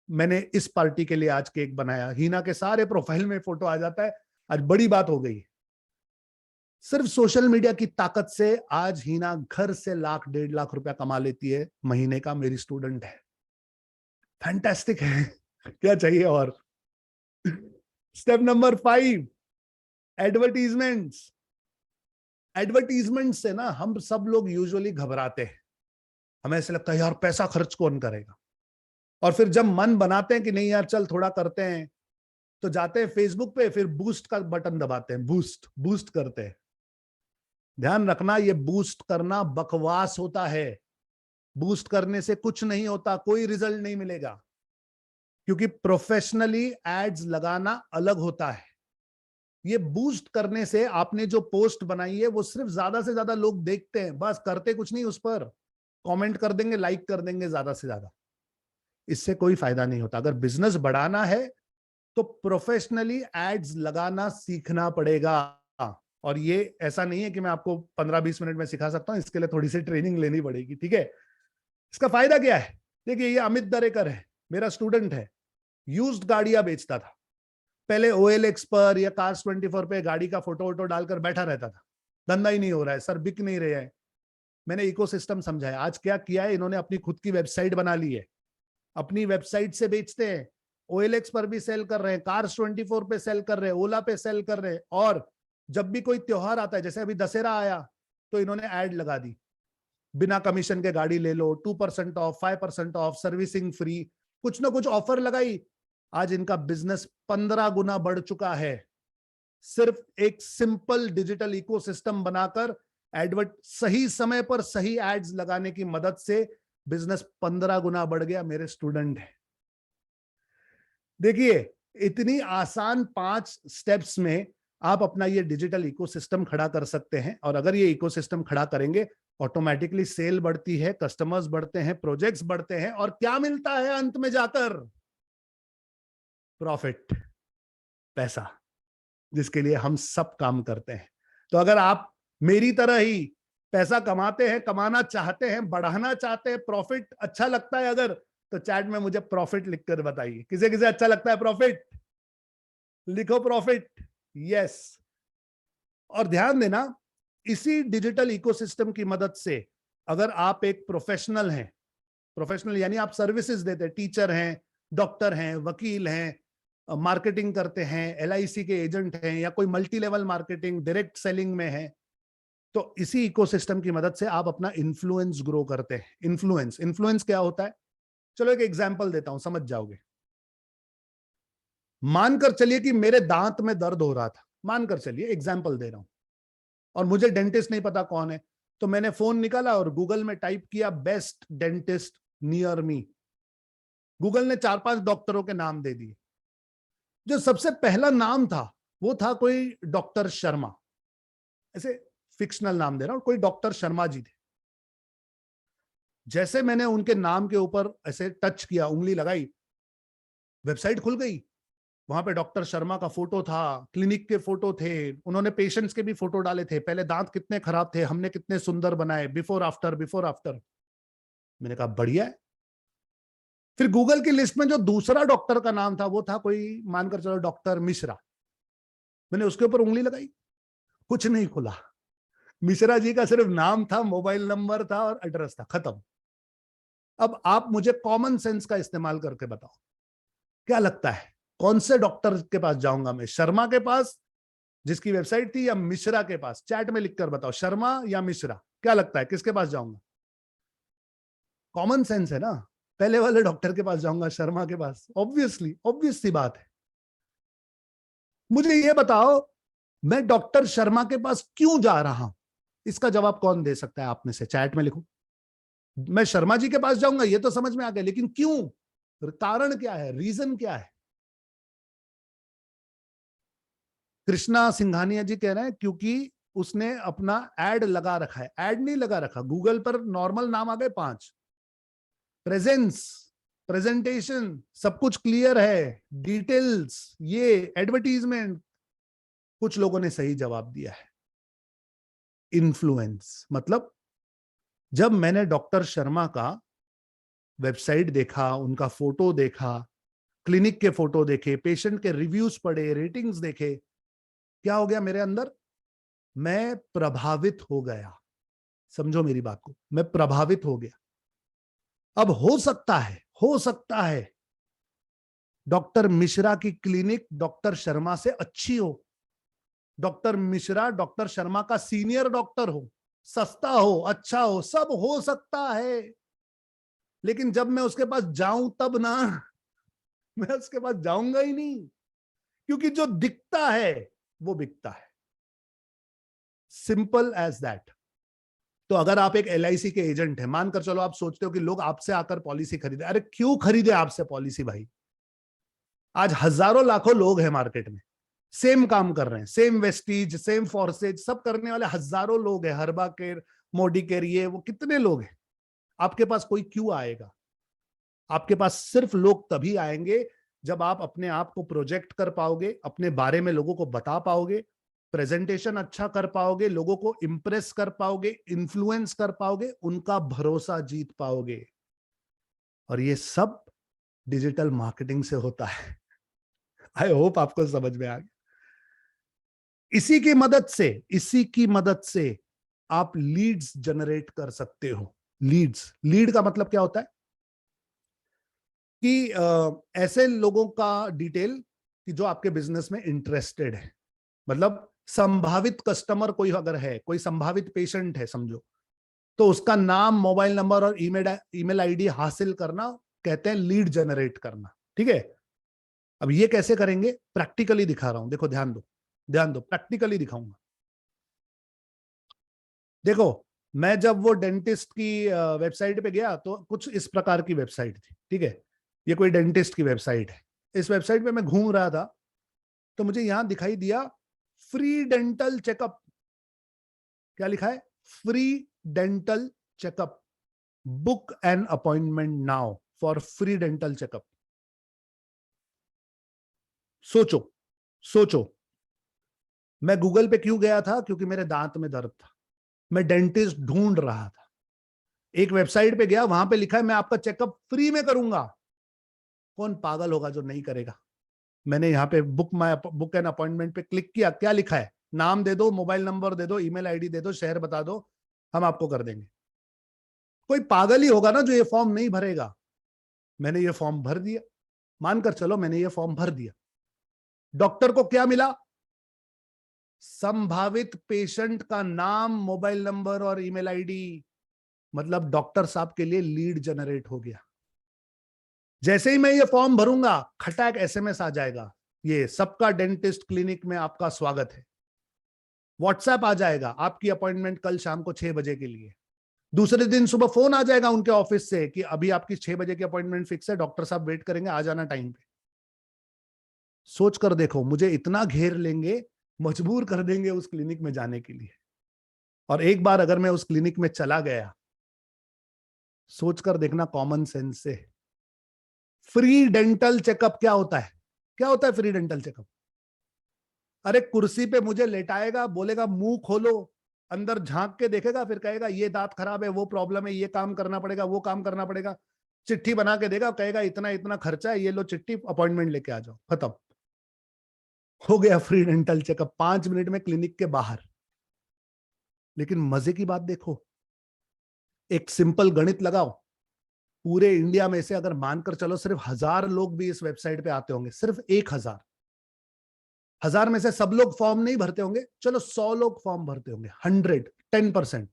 मैंने इस पार्टी के लिए आज केक बनाया, हीना के सारे प्रोफाइल में फोटो आ जाता है। आज बड़ी बात हो गई, सिर्फ सोशल मीडिया की ताकत से आज हीना घर से 1,00,000-1.5 लाख रुपया कमा लेती है महीने का। मेरी स्टूडेंट है, फैंटास्टिक है। क्या चाहिए और? Step number 5, advertisements. एडवर्टीजमेंट से ना हम सब लोग यूजुअली घबराते हैं, हमें ऐसे लगता है यार पैसा खर्च कौन करेगा। और फिर जब मन बनाते हैं कि नहीं यार चल थोड़ा करते हैं, तो जाते हैं फेसबुक पे, फिर बूस्ट का बटन दबाते हैं, बूस्ट बूस्ट करते हैं। ध्यान रखना, ये बूस्ट करना बकवास होता है। बूस्ट करने से कुछ नहीं होता, कोई रिजल्ट नहीं मिलेगा, क्योंकि प्रोफेशनली एड्स लगाना अलग होता है। ये बूस्ट करने से आपने जो पोस्ट बनाई है वो सिर्फ ज्यादा से ज्यादा लोग देखते हैं, बस करते कुछ नहीं, उस पर कमेंट कर देंगे, लाइक कर देंगे ज्यादा से ज्यादा। इससे कोई फायदा नहीं होता। अगर बिजनेस बढ़ाना है तो प्रोफेशनली एड्स लगाना सीखना पड़ेगा। और ये ऐसा नहीं है कि मैं आपको 15-20 मिनट में सिखा सकता हूं, इसके लिए थोड़ी सी ट्रेनिंग लेनी पड़ेगी, ठीक है? इसका फायदा क्या है? देखिए, ये अमित दरेकर है, मेरा स्टूडेंट है, यूज्ड गाड़ियां बेचता था। पहले OLX पर या Cars24 पे गाड़ी का फोटो वोटो डालकर बैठा रहता था, धंधा ही नहीं हो रहा है सर, बिक नहीं रहे हैं। मैंने इकोसिस्टम समझाया। आज क्या किया है इन्होंने, अपनी खुद की वेबसाइट बना ली है, अपनी वेबसाइट से बेचते हैं, OLX पर भी सेल कर रहे हैं, Cars24 पे सेल कर रहे हैं, ओला पे सेल कर रहे हैं। और जब भी कोई त्योहार आता है, जैसे अभी दशहरा आया तो इन्होंने ऐड लगा दी, बिना कमीशन के गाड़ी ले लो, 2% ऑफ, 5% ऑफ, सर्विसिंग फ्री, कुछ ना कुछ ऑफर लगाई। आज इनका बिजनेस 15 गुना बढ़ चुका है, सिर्फ एक सिंपल डिजिटल इकोसिस्टम बनाकर, एडवर्ट सही समय पर सही एड्स लगाने की मदद से बिजनेस 15 गुना बढ़ गया। मेरे स्टूडेंट है, देखिए इतनी आसान 5 स्टेप्स में आप अपना ये डिजिटल इकोसिस्टम खड़ा कर सकते हैं। और अगर ये इकोसिस्टम खड़ा करेंगे, ऑटोमेटिकली सेल बढ़ती है, कस्टमर्स बढ़ते हैं, प्रोजेक्ट्स बढ़ते हैं, और क्या मिलता है अंत में जाकर? प्रॉफिट, पैसा, जिसके लिए हम सब काम करते हैं। तो अगर आप मेरी तरह ही पैसा कमाते हैं, कमाना चाहते हैं, बढ़ाना चाहते हैं, प्रॉफिट अच्छा लगता है अगर, तो चैट में मुझे प्रॉफिट लिखकर बताइए। किसे किसे अच्छा लगता है प्रॉफिट? लिखो प्रॉफिट, यस। और ध्यान देना, इसी डिजिटल इकोसिस्टम की मदद से अगर आप एक प्रोफेशनल हैं, प्रोफेशनल यानी आप सर्विसेज देते हैं, टीचर हैं, डॉक्टर हैं, वकील हैं, मार्केटिंग करते हैं, LIC के एजेंट हैं, या कोई multi level marketing, direct selling में है, तो इसी इकोसिस्टम की मदद से आप अपना इन्फ्लुएंस ग्रो करते हैं। इन्फ्लुएंस, इन्फ्लुएंस क्या होता है? चलो एक एग्जांपल देता हूं, समझ जाओगे। मानकर चलिए कि मेरे दांत में दर्द हो रहा था, मानकर चलिए, एग्जांपल दे रहा हूं, और मुझे डेंटिस्ट नहीं पता कौन है, तो मैंने फोन निकाला और गूगल में टाइप किया best dentist near me. Google ने 4-5 डॉक्टरों के नाम दे दिए। जो सबसे पहला नाम था वो था कोई डॉक्टर शर्मा, ऐसे फिक्शनल नाम दे रहा हूं, कोई डॉक्टर शर्मा जी थे। जैसे मैंने उनके नाम के ऊपर ऐसे टच किया, उंगली लगाई, वेबसाइट खुल गई। वहां पे डॉक्टर शर्मा का फोटो था, क्लिनिक के फोटो थे, उन्होंने पेशेंट्स के भी फोटो डाले थे, पहले दांत कितने खराब थे, हमने कितने सुंदर बनाए, बिफोर आफ्टर, बिफोर आफ्टर। मैंने कहा बढ़िया है। फिर गूगल की लिस्ट में जो दूसरा डॉक्टर का नाम था वो था कोई, मानकर चलो डॉक्टर मिश्रा। मैंने उसके ऊपर उंगली लगाई, कुछ नहीं खुला। मिश्रा जी का सिर्फ नाम था, मोबाइल नंबर था और एड्रेस था, खत्म। अब आप मुझे कॉमन सेंस का इस्तेमाल करके बताओ, क्या लगता है कौन से डॉक्टर के पास जाऊंगा मैं? शर्मा के पास जिसकी वेबसाइट थी, या मिश्रा के पास? चैट में लिखकर बताओ, शर्मा या मिश्रा, क्या लगता है किसके पास जाऊंगा? कॉमन सेंस है ना, पहले वाले डॉक्टर के पास जाऊंगा, शर्मा के पास। ऑब्वियसली, ऑब्वियस सी बात है। मुझे ये बताओ, मैं डॉक्टर शर्मा के पास क्यों जा रहा हूं? इसका जवाब कौन दे सकता है आप में से? चैट में लिखो। मैं शर्मा जी के पास जाऊंगा, ये तो समझ में आ गया, लेकिन क्यों? कारण क्या है, रीजन क्या है? कृष्णा सिंघानिया जी कह रहे हैं क्योंकि उसने अपना एड लगा रखा है। एड नहीं लगा रखा, गूगल पर नॉर्मल नाम आ गए 5, प्रेजेंस, प्रेजेंटेशन, सब कुछ क्लियर है, डिटेल्स, ये एडवर्टीजमेंट। कुछ लोगों ने सही जवाब दिया है, इन्फ्लुएंस। मतलब जब मैंने डॉक्टर शर्मा का वेबसाइट देखा, उनका फोटो देखा, क्लिनिक के फोटो देखे, पेशेंट के रिव्यूज पढ़े, रेटिंग्स देखे, क्या हो गया मेरे अंदर? मैं प्रभावित हो गया। समझो मेरी बात को, मैं प्रभावित हो गया। अब हो सकता है, हो सकता है डॉक्टर मिश्रा की क्लिनिक डॉक्टर शर्मा से अच्छी हो, डॉक्टर मिश्रा डॉक्टर शर्मा का सीनियर डॉक्टर हो, सस्ता हो, अच्छा हो, सब हो सकता है। लेकिन जब मैं उसके पास जाऊं तब ना, मैं उसके पास जाऊंगा ही नहीं, क्योंकि जो दिखता है वो बिकता है। Simple as that. तो अगर आप एक LIC के एजेंट हैं, मानकर चलो आप सोचते हो कि लोग आपसे आकर पॉलिसी खरीदे, अरे क्यों खरीदे आपसे पॉलिसी भाई? आज हजारों लाखों लोग हैं मार्केट में, सेम काम कर रहे हैं, सेम वेस्टीज, सेम फॉर्सेज, सब करने वाले हजारों लोग हैं, हर्बा केयर, मोडी केयर, ये वो कितने लोग हैं। आपके पास कोई क्यों आएगा? आपके पास सिर्फ लोग तभी आएंगे जब आप अपने आप को प्रोजेक्ट कर पाओगे, अपने बारे में लोगों को बता पाओगे, प्रेजेंटेशन अच्छा कर पाओगे, लोगों को इंप्रेस कर पाओगे, इन्फ्लुएंस कर पाओगे, उनका भरोसा जीत पाओगे। और ये सब डिजिटल मार्केटिंग से होता है। आई होप आपको समझ में आ गया। इसी की मदद से आप लीड्स जनरेट कर सकते हो। लीड्स, लीड का मतलब क्या होता है कि ऐसे लोगों का डिटेल कि जो आपके बिजनेस में इंटरेस्टेड है। मतलब संभावित कस्टमर कोई अगर है, कोई संभावित पेशेंट है समझो, तो उसका नाम, मोबाइल नंबर और ईमेल आईडी हासिल करना कहते हैं लीड जनरेट करना। ठीक है, अब ये कैसे करेंगे, प्रैक्टिकली दिखा रहा हूं। देखो, ध्यान दो, ध्यान दो, प्रैक्टिकली दिखाऊंगा। देखो, मैं जब वो डेंटिस्ट की वेबसाइट पे गया तो कुछ इस प्रकार की वेबसाइट थी। ठीक है, ये कोई डेंटिस्ट की वेबसाइट है। इस वेबसाइट पे मैं घूम रहा था तो मुझे यहां दिखाई दिया फ्री डेंटल चेकअप। क्या लिखा है? Free dental checkup, book an appointment now for free dental checkup. सोचो, सोचो, मैं गूगल पे क्यों गया था? क्योंकि मेरे दांत में दर्द था, मैं डेंटिस्ट ढूंढ रहा था। एक वेबसाइट पे गया, वहां पे लिखा है मैं आपका चेकअप फ्री में करूंगा। कौन पागल होगा जो नहीं करेगा? मैंने यहाँ पे बुक एन अपॉइंटमेंट पे क्लिक किया। क्या लिखा है? नाम दे दो, मोबाइल नंबर दे दो, ईमेल आईडी दे दो, शहर बता दो, हम आपको कर देंगे। कोई पागल ही होगा ना जो ये फॉर्म नहीं भरेगा। मैंने ये फॉर्म भर दिया, मानकर चलो मैंने ये फॉर्म भर दिया। डॉक्टर को क्या मिला? संभावित पेशेंट का नाम, मोबाइल नंबर और ईमेल आईडी। मतलब डॉक्टर साहब के लिए लीड जनरेट हो गया। जैसे ही मैं ये फॉर्म भरूंगा, खटाक एसएमएस आ जाएगा, ये सबका डेंटिस्ट क्लिनिक में आपका स्वागत है। व्हाट्सएप आ जाएगा, आपकी अपॉइंटमेंट कल शाम को 6 बजे के लिए। दूसरे दिन सुबह फोन आ जाएगा उनके ऑफिस से कि अभी आपकी 6 बजे की अपॉइंटमेंट फिक्स है, डॉक्टर साहब वेट करेंगे, आ जाना टाइम पे। सोच कर देखो, मुझे इतना घेर लेंगे, मजबूर कर देंगे उस क्लिनिक में जाने के लिए। और एक बार अगर मैं उस क्लिनिक में चला गया, सोचकर देखना कॉमन सेंस से, फ्री डेंटल चेकअप क्या होता है? क्या होता है फ्री डेंटल चेकअप? अरे कुर्सी पे मुझे लेटाएगा, बोलेगा मुंह खोलो, अंदर झांक के देखेगा, फिर कहेगा ये दांत खराब है, वो प्रॉब्लम है, ये काम करना पड़ेगा, वो काम करना पड़ेगा। चिट्ठी बना के देगा, कहेगा इतना इतना खर्चा है, ये लो चिट्ठी, अपॉइंटमेंट लेके आ जाओ, खत्म हो गया फ्री डेंटल चेकअप 5 मिनट में क्लिनिक के बाहर। लेकिन मजे की बात देखो, एक सिंपल गणित लगाओ। पूरे इंडिया में से अगर मानकर चलो सिर्फ 1000 लोग भी इस वेबसाइट पे आते होंगे, सिर्फ 1000, 1000 में से सब लोग फॉर्म नहीं भरते होंगे, चलो 100 लोग फॉर्म भरते होंगे, 10%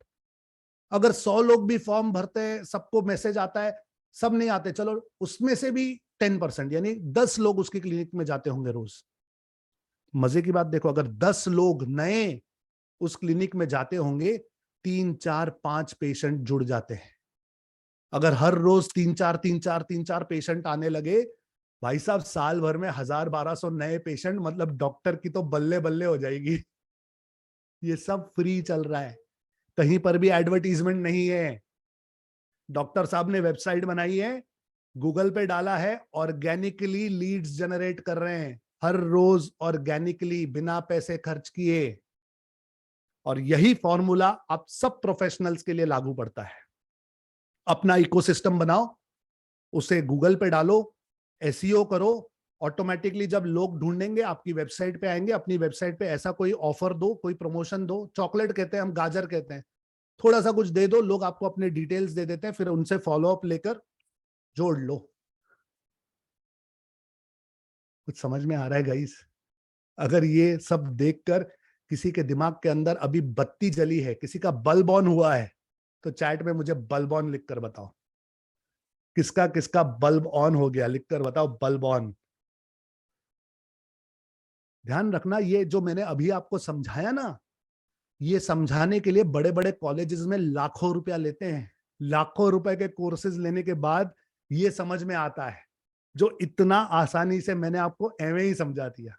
अगर 100 लोग भी फॉर्म भरते हैं, सबको मैसेज आता है, सब नहीं आते, चलो उसमें से भी 10% यानी 10 लोग उसकी क्लिनिक में जाते होंगे रोज। मजे की बात देखो, अगर 10 लोग नए उस क्लिनिक में जाते होंगे, 3 4 5 पेशेंट जुड़ जाते हैं। अगर हर रोज 3 4 पेशेंट आने लगे, भाई साहब साल भर में 1000 1200 नए पेशेंट, मतलब डॉक्टर की तो बल्ले बल्ले हो जाएगी। ये सब फ्री चल रहा है, कहीं पर भी एडवर्टीजमेंट नहीं है। डॉक्टर साहब ने वेबसाइट बनाई है, गूगल पे डाला है, ऑर्गेनिकली लीड्स जनरेट कर रहे हैं हर रोज, ऑर्गेनिकली, बिना पैसे खर्च किए। और यही फॉर्मूला आप सब प्रोफेशनल्स के लिए लागू पड़ता है। अपना इकोसिस्टम बनाओ, उसे गूगल पे डालो, एसईओ करो, ऑटोमेटिकली जब लोग ढूंढेंगे आपकी वेबसाइट पे आएंगे। अपनी वेबसाइट पे ऐसा कोई ऑफर दो, कोई प्रमोशन दो, चॉकलेट कहते हैं हम, गाजर कहते हैं, थोड़ा सा कुछ दे दो, लोग आपको अपने डिटेल्स दे देते हैं, फिर उनसे फॉलो अप लेकर जोड़ लो। कुछ समझ में आ रहा है गाइस? अगर ये सब देखकर किसी के दिमाग के अंदर अभी बत्ती जली है, किसी का बल्ब ऑन हुआ है, तो चैट में मुझे बल्ब ऑन लिखकर बताओ। किसका किसका बल्ब ऑन हो गया, लिखकर बताओ बल्ब ऑन। ध्यान रखना, ये जो मैंने अभी आपको समझाया ना, ये समझाने के लिए बड़े बड़े कॉलेजेस में लाखों रुपया लेते हैं। लाखों रुपए के कोर्सेज लेने के बाद ये समझ में आता है, जो इतना आसानी से मैंने आपको एवं ही समझा दिया।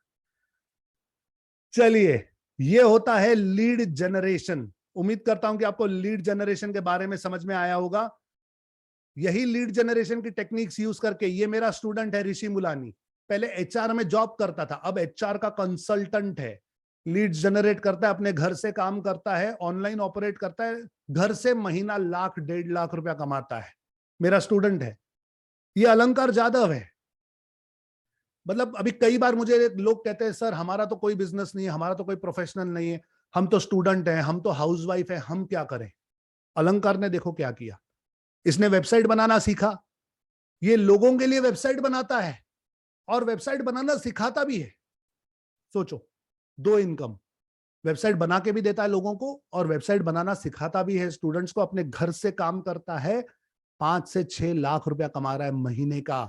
चलिए, ये होता है लीड जनरेशन। उम्मीद करता हूं कि आपको लीड जनरेशन के बारे में समझ में आया होगा। यही लीड जनरेशन की टेक्निक्स यूज करके, ये मेरा स्टूडेंट है ऋषि मुलानी, पहले एचआर में जॉब करता था, अब एचआर का कंसल्टेंट है। लीड्स जनरेट करता है, अपने घर से काम करता है, ऑनलाइन ऑपरेट करता है, घर से महीना 1 लाख 1.5 लाख रुपया कमाता है, मेरा स्टूडेंट है। ये अलंकार जादव है। मतलब अभी कई बार मुझे लोग कहते हैं सर हमारा तो कोई बिजनेस नहीं है, हमारा तो कोई प्रोफेशनल नहीं है, हम तो स्टूडेंट हैं, हम तो हाउसवाइफ हैं, हम क्या करें। अलंकार ने देखो क्या किया, इसने वेबसाइट बनाना सीखा, ये लोगों के लिए वेबसाइट बनाता है और वेबसाइट बनाना सिखाता भी है। सोचो, दो इनकम, वेबसाइट बना के भी देता है लोगों को और वेबसाइट बनाना सिखाता भी है स्टूडेंट्स को, अपने घर से काम करता है, 5 से 6 लाख रुपया कमा रहा है महीने का।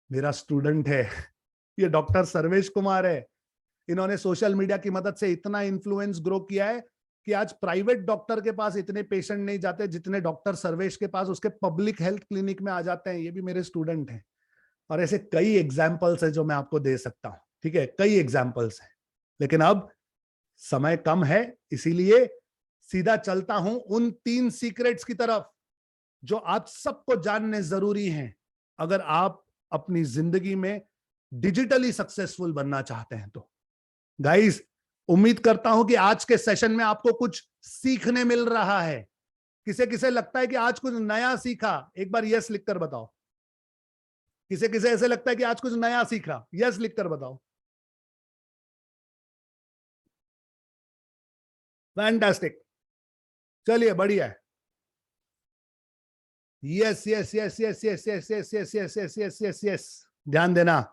मेरा स्टूडेंट है ये डॉक्टर सर्वेश कुमार है। इन्होंने सोशल मीडिया की मदद से इतना इन्फ्लुएंस ग्रो किया है कि आज प्राइवेट डॉक्टर के पास इतने पेशेंट नहीं जाते जितने डॉक्टर सर्वेश के पास उसके पब्लिक हेल्थ क्लिनिक में आ जाते हैं। ये भी मेरे स्टूडेंट हैं और ऐसे कई एग्जाम्पल्स है जो मैं आपको दे सकता हूं। ठीक है, कई एग्जाम्पल्स हैं, लेकिन अब समय कम है, इसीलिए सीधा चलता हूं उन 3 सीक्रेट्स की तरफ जो आप सबको जानने जरूरी हैं अगर आप अपनी जिंदगी में डिजिटली सक्सेसफुल बनना चाहते हैं। तो गाइस, उम्मीद करता हूं कि आज के सेशन में आपको कुछ सीखने मिल रहा है। किसे किसे लगता है कि आज कुछ नया सीखा, एक बार यस लिखकर बताओ। किसे किसे ऐसे लगता है कि आज कुछ नया सीखा, यस लिखकर बताओ। फैंटास्टिक, चलिए बढ़िया है। Yes yes yes yes yes yes yes yes yes yes yes yes yes. ध्यान देना,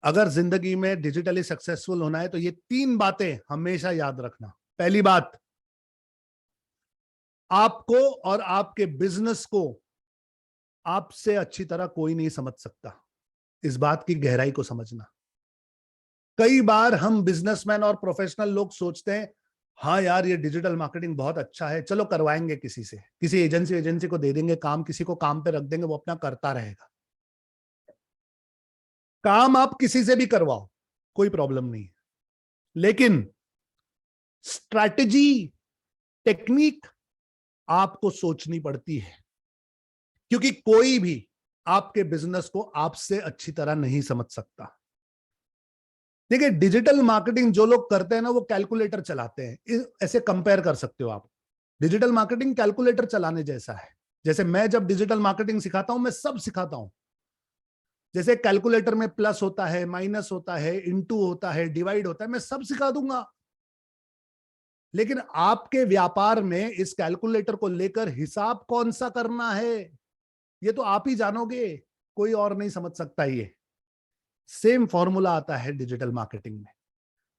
अगर जिंदगी में डिजिटली सक्सेसफुल होना है तो ये 3 बातें हमेशा याद रखना। पहली बात, आपको और आपके बिजनेस को आपसे अच्छी तरह कोई नहीं समझ सकता। इस बात की गहराई को समझना। कई बार हम बिजनेसमैन और प्रोफेशनल लोग सोचते हैं, हाँ यार ये डिजिटल मार्केटिंग बहुत अच्छा है, चलो करवाएंगे किसी से, किसी एजेंसी को दे देंगे काम, किसी को काम पे रख देंगे, वो अपना करता रहेगा। काम आप किसी से भी करवाओ, कोई प्रॉब्लम नहीं है, लेकिन स्ट्रैटेजी, टेक्निक आपको सोचनी पड़ती है, क्योंकि कोई भी आपके बिजनेस को आपसे अच्छी तरह नहीं समझ सकता। देखिए, डिजिटल मार्केटिंग जो लोग करते हैं ना, वो कैलकुलेटर चलाते हैं। ऐसे कंपेयर कर सकते हो आप, डिजिटल मार्केटिंग कैलकुलेटर चलाने जैसा है। जैसे मैं जब डिजिटल मार्केटिंग सिखाता हूं, मैं सब सिखाता हूं। जैसे कैलकुलेटर में प्लस होता है, माइनस होता है, इनटू होता है, डिवाइड होता है, मैं सब सिखा दूंगा। लेकिन आपके व्यापार में इस कैलकुलेटर को लेकर हिसाब कौन सा करना है, ये तो आप ही जानोगे, कोई और नहीं समझ सकता। ये सेम फॉर्मूला आता है डिजिटल मार्केटिंग में।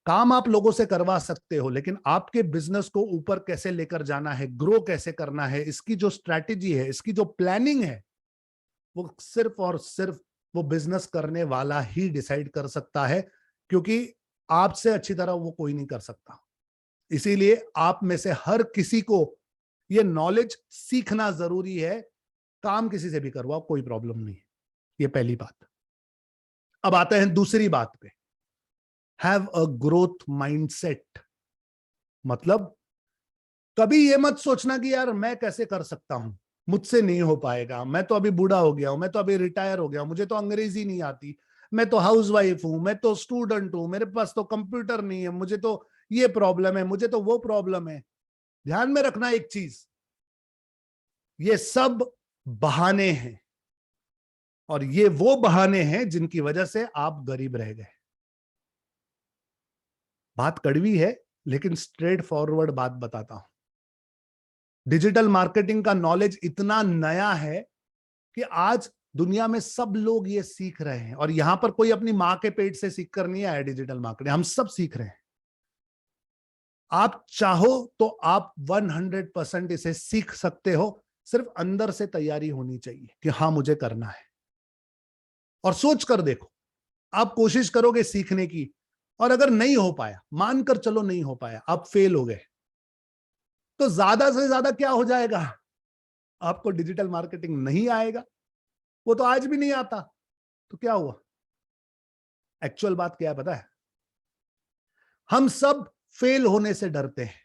काम आप लोगों से करवा सकते हो, लेकिन आपके बिजनेस को ऊपर कैसे लेकर जाना है, ग्रो कैसे करना है, इसकी जो स्ट्रैटेजी है, इसकी जो प्लानिंग है, वो सिर्फ और सिर्फ वो बिजनेस करने वाला ही डिसाइड कर सकता है, क्योंकि आपसे अच्छी तरह वो कोई नहीं कर सकता। इसीलिए आप में से हर किसी को ये नॉलेज सीखना जरूरी है। काम किसी से भी करवाओ, कोई प्रॉब्लम नहीं है। ये पहली बात। अब आते हैं दूसरी बात पे, हैव अ ग्रोथ माइंडसेट। मतलब कभी ये मत सोचना कि यार मैं कैसे कर सकता हूं, मुझसे नहीं हो पाएगा, मैं तो अभी बूढ़ा हो गया हूं, मैं तो अभी रिटायर हो गया हूं, मुझे तो अंग्रेजी नहीं आती, मैं तो हाउसवाइफ हूं, मैं तो स्टूडेंट हूं, मेरे पास तो कंप्यूटर नहीं है, मुझे तो ये प्रॉब्लम है, मुझे तो वो प्रॉब्लम है। ध्यान में रखना एक चीज, ये सब बहाने हैं, और ये वो बहाने हैं जिनकी वजह से आप गरीब रह गए। बात कड़वी है, लेकिन स्ट्रेट फॉरवर्ड बात बताता हूं। डिजिटल मार्केटिंग का नॉलेज इतना नया है कि आज दुनिया में सब लोग ये सीख रहे हैं, और यहां पर कोई अपनी मां के पेट से सीख कर नहीं आया डिजिटल मार्केटिंग, हम सब सीख रहे हैं। आप चाहो तो आप 100% इसे सीख सकते हो, सिर्फ अंदर से तैयारी होनी चाहिए कि हाँ मुझे करना है। और सोच कर देखो, आप कोशिश करोगे सीखने की, और अगर नहीं हो पाया, मानकर चलो नहीं हो पाया, आप फेल हो गए, तो ज्यादा से ज्यादा क्या हो जाएगा, आपको डिजिटल मार्केटिंग नहीं आएगा। वो तो आज भी नहीं आता, तो क्या हुआ। एक्चुअल बात क्या है पता है, हम सब फेल होने से डरते हैं।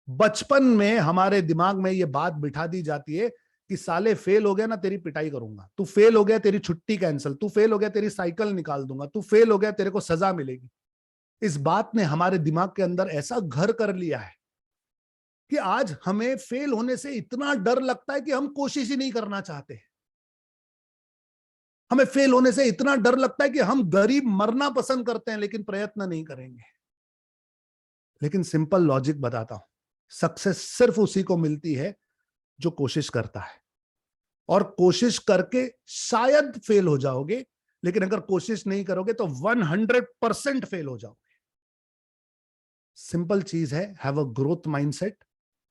बचपन में हमारे दिमाग में ये बात बिठा दी जाती है कि साले फेल हो गया ना तेरी पिटाई करूंगा, तू फेल हो गया तेरी छुट्टी कैंसिल, तू फेल हो गया तेरी साइकिल निकाल दूंगा, तू फेल हो गया तेरे को सजा मिलेगी। इस बात ने हमारे दिमाग के अंदर ऐसा घर कर लिया है कि आज हमें फेल होने से इतना डर लगता है कि हम कोशिश ही नहीं करना चाहते। हमें फेल होने से इतना डर लगता है कि हम गरीब मरना पसंद करते हैं, लेकिन प्रयत्न नहीं करेंगे। लेकिन सिंपल लॉजिक बताता हूं, सक्सेस सिर्फ उसी को मिलती है जो कोशिश करता है, और कोशिश करके शायद फेल हो जाओगे, लेकिन अगर कोशिश नहीं करोगे तो 100% फेल हो जाओगे। सिंपल चीज है, हैव अ ग्रोथ माइंडसेट।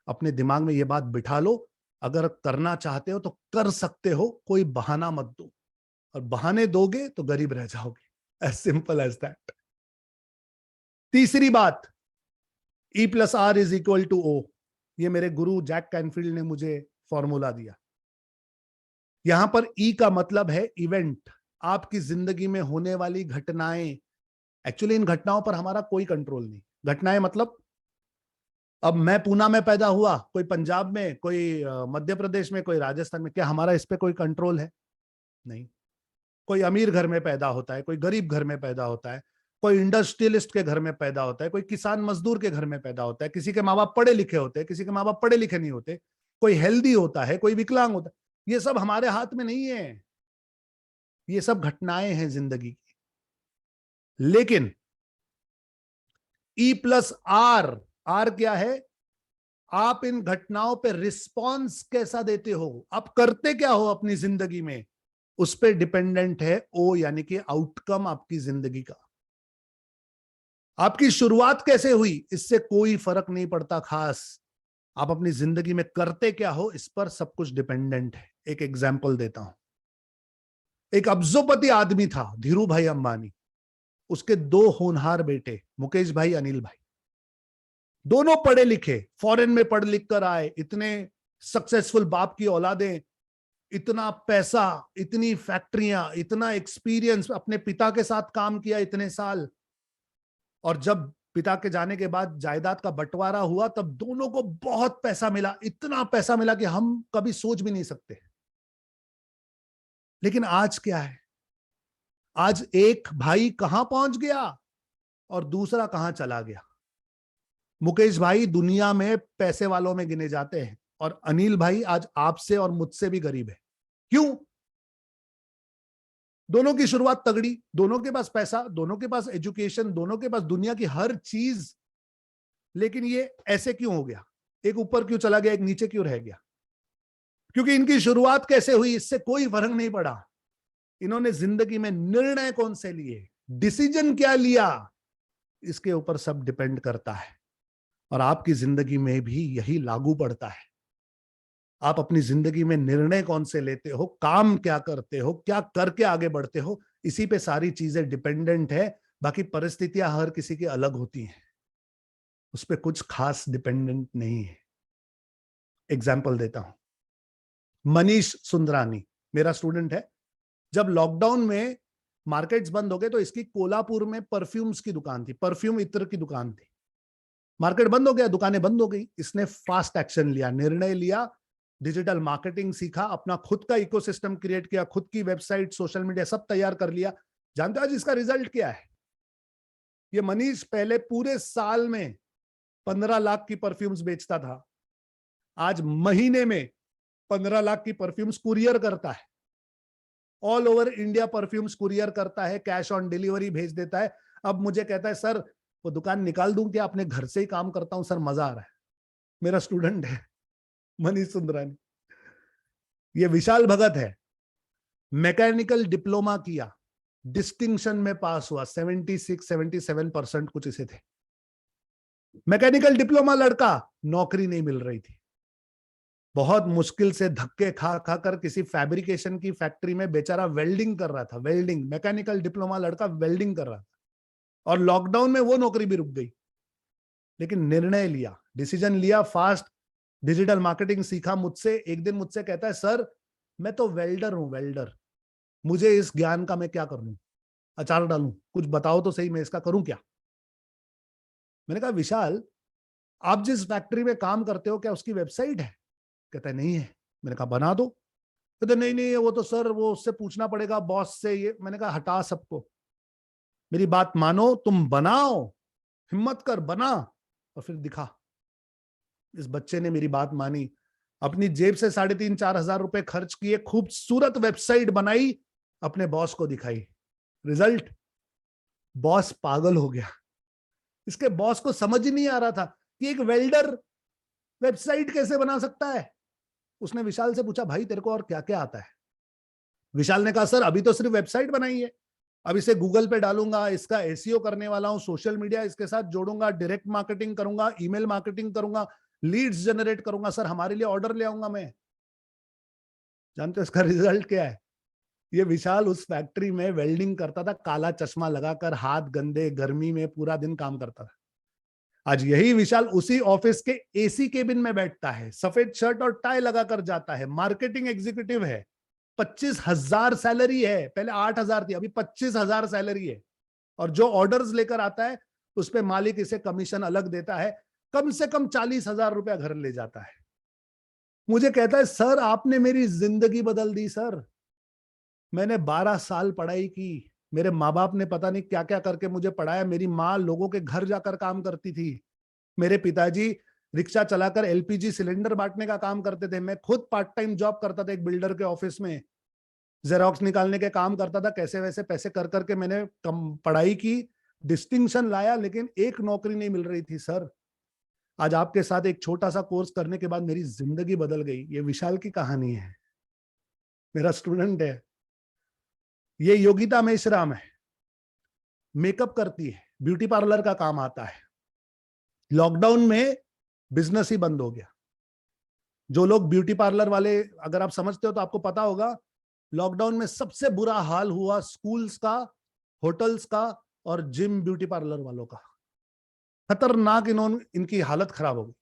अपने दिमाग में ये बात बिठा लो, अगर करना चाहते हो तो कर सकते हो, कोई बहाना मत दो, और बहाने दोगे तो गरीब रह जाओगे। As simple as that. तीसरी बात, E+R=O। ये मेरे गुरु जैक कैनफील्ड ने मुझे फॉर्मूला दिया। यहां पर ई का मतलब है इवेंट, आपकी जिंदगी में होने वाली घटनाएं। एक्चुअली इन घटनाओं पर हमारा कोई कंट्रोल नहीं। घटनाएं मतलब, अब मैं पूना में पैदा हुआ, कोई पंजाब में, कोई मध्य प्रदेश में, कोई राजस्थान में, क्या हमारा इस पे कोई कंट्रोल है? नहीं। कोई अमीर घर में पैदा होता है, कोई गरीब घर में पैदा होता है, कोई इंडस्ट्रियलिस्ट के घर में पैदा होता है, कोई किसान मजदूर के घर में पैदा होता है, किसी के माँ बाप पढ़े लिखे होते हैं, किसी के माँ बाप पढ़े लिखे नहीं होते, कोई हेल्दी होता है, कोई विकलांग होता है। ये सब हमारे हाथ में नहीं है, ये सब घटनाएं हैं जिंदगी की। लेकिन E+R, आर क्या है? आप इन घटनाओं पे रिस्पॉन्स कैसा देते हो, आप करते क्या हो अपनी जिंदगी में, उस पर डिपेंडेंट है ओ, यानी कि आउटकम आपकी जिंदगी का। आपकी शुरुआत कैसे हुई इससे कोई फर्क नहीं पड़ता खास, आप अपनी जिंदगी में करते क्या हो इस पर सब कुछ डिपेंडेंट है। एक एग्जांपल देता हूं। एक अब्जोपति आदमी था, धीरू भाई अंबानी। उसके 2 होनहार बेटे, मुकेश भाई, अनिल भाई। दोनों पढ़े लिखे, फॉरेन में पढ़ लिख कर आए, इतने सक्सेसफुल बाप की औलादें, इतना पैसा, इतनी फैक्ट्रियां, इतना एक्सपीरियंस, अपने पिता के साथ काम किया इतने साल। और जब पिता के जाने के बाद जायदाद का बंटवारा हुआ, तब दोनों को बहुत पैसा मिला, इतना पैसा मिला कि हम कभी सोच भी नहीं सकते। लेकिन आज क्या है? आज एक भाई कहां पहुंच गया और दूसरा कहां चला गया। मुकेश भाई दुनिया में पैसे वालों में गिने जाते हैं, और अनिल भाई आज आपसे और मुझसे भी गरीब है। क्यों? दोनों की शुरुआत तगड़ी, दोनों के पास पैसा, दोनों के पास एजुकेशन, दोनों के पास दुनिया की हर चीज, लेकिन ये ऐसे क्यों हो गया? एक ऊपर क्यों चला गया, एक नीचे क्यों रह गया? क्योंकि इनकी शुरुआत कैसे हुई इससे कोई फर्क नहीं पड़ा। इन्होंने जिंदगी में निर्णय कौन से लिए, डिसीजन क्या लिया, इसके ऊपर सब डिपेंड करता है। और आपकी जिंदगी में भी यही लागू पड़ता है। आप अपनी जिंदगी में निर्णय कौन से लेते हो, काम क्या करते हो, क्या करके आगे बढ़ते हो, इसी पे सारी चीजें डिपेंडेंट है। बाकी परिस्थितियां हर किसी की अलग होती हैं, उस पर कुछ खास डिपेंडेंट नहीं है। एग्जाम्पल देता हूं, मनीष सुंदरानी मेरा स्टूडेंट है। जब लॉकडाउन में मार्केट्स बंद हो गए तो इसकी कोल्हापुर में परफ्यूम्स की दुकान थी, परफ्यूम इत्र की दुकान थी। मार्केट बंद हो गया, दुकानें बंद हो गई, इसने फास्ट एक्शन लिया, निर्णय लिया, डिजिटल मार्केटिंग सीखा, अपना खुद का इकोसिस्टम क्रिएट किया, खुद की वेबसाइट, सोशल मीडिया सब तैयार कर लिया। जानते हो आज इसका रिजल्ट क्या है? ये मनीष पहले पूरे साल में 15 लाख की परफ्यूम्स बेचता था, आज महीने में 15 लाख की परफ्यूम्स कुरियर करता है। All over India perfumes courier करता है, कैश ऑन डिलीवरी भेज देता है। अब मुझे कहता है सर वो दुकान निकाल दूं क्या, अपने घर से ही काम करता हूं सर, मजा आ रहा है। मेरा स्टूडेंट है मनीष सुंदरानी। ये विशाल भगत है, मैकेनिकल डिप्लोमा किया, डिस्टिंक्शन में पास हुआ, 76-77% कुछ इसे थे। मैकेनिकल डिप्लोमा लड़का, नौकरी नहीं मिल रही थी, बहुत मुश्किल से धक्के खा खा कर किसी फैब्रिकेशन की फैक्ट्री में बेचारा वेल्डिंग कर रहा था। वेल्डिंग, मैकेनिकल डिप्लोमा लड़का वेल्डिंग कर रहा था, और लॉकडाउन में वो नौकरी भी रुक गई। लेकिन निर्णय लिया, डिसीजन लिया, फास्ट डिजिटल मार्केटिंग सीखा मुझसे। एक दिन मुझसे कहता है सर मैं तो वेल्डर हूं, वेल्डर, मुझे इस ज्ञान का मैं क्या कर लूं, अचार डालूं, कुछ बताओ तो सही, मैं इसका करूं क्या? मैंने कहा विशाल आप जिस फैक्ट्री में काम करते हो क्या उसकी वेबसाइट है? कहता है नहीं है। मैंने कहा बना दो। कहते नहीं नहीं वो तो सर वो उससे पूछना पड़ेगा बॉस से ये। मैंने कहा हटा सबको, मेरी बात मानो, तुम बनाओ, हिम्मत कर बना और फिर दिखा। इस बच्चे ने मेरी बात मानी, अपनी जेब से 3,500-4 हजार रुपए खर्च किए, खूबसूरत वेबसाइट बनाई, अपने बॉस को दिखाई। रिजल्ट, बॉस पागल हो गया। इसके बॉस को समझ ही नहीं आ रहा था कि एक वेल्डर वेबसाइट कैसे बना सकता है। उसने विशाल से पूछा, भाई तेरे को और क्या क्या आता है? विशाल ने कहा, सर अभी तो सिर्फ वेबसाइट बनाई है, अब इसे गूगल पे डालूंगा, इसका एसईओ करने वाला हूं, सोशल मीडिया इसके साथ जोड़ूंगा, डायरेक्ट मार्केटिंग करूंगा, ईमेल मार्केटिंग करूंगा, लीड्स जनरेट करूंगा, सर हमारे लिए ऑर्डर ले आऊंगा मैं। जानते हो इसका रिजल्ट क्या है? ये विशाल उस फैक्ट्री में वेल्डिंग करता था, काला चश्मा लगाकर, हाथ गंदे, गर्मी में पूरा दिन काम करता था। आज यही विशाल उसी ऑफिस के एसी केबिन में बैठता है, सफेद शर्ट और टाई लगाकर जाता है, मार्केटिंग एग्जीक्यूटिव है, 25,000 सैलरी है, पहले 8,000 थी, अभी 25,000 सैलरी है। और जो ऑर्डर्स लेकर आता है उस पे मालिक इसे कमीशन अलग देता है, कम से कम 40,000 रुपया घर ले जाता है। मुझे कहता है, सर आपने मेरी जिंदगी बदल दी सर। मैंने 12 साल पढ़ाई की, मेरे माँ बाप ने पता नहीं क्या क्या करके मुझे पढ़ाया, मेरी माँ लोगों के घर जाकर काम करती थी, मेरे पिताजी रिक्शा चलाकर एलपीजी सिलेंडर बांटने का काम करते थे, मैं खुद पार्ट टाइम जॉब करता था एक बिल्डर के ऑफिस में, जेरोक्स निकालने के काम करता था, कैसे वैसे पैसे कर करके मैंने कम पढ़ाई की, डिस्टिंक्शन लाया, लेकिन एक नौकरी नहीं मिल रही थी सर। आज आपके साथ एक छोटा सा कोर्स करने के बाद मेरी जिंदगी बदल गई। ये विशाल की कहानी है, मेरा स्टूडेंट है। ये योगिता मेश्राम है, मेकअप करती है, ब्यूटी पार्लर का काम आता है। लॉकडाउन में बिजनेस ही बंद हो गया। जो लोग ब्यूटी पार्लर वाले अगर आप समझते हो तो आपको पता होगा, लॉकडाउन में सबसे बुरा हाल हुआ स्कूल्स का, होटल्स का और जिम ब्यूटी पार्लर वालों का। खतरनाक इनकी हालत खराब हो गई,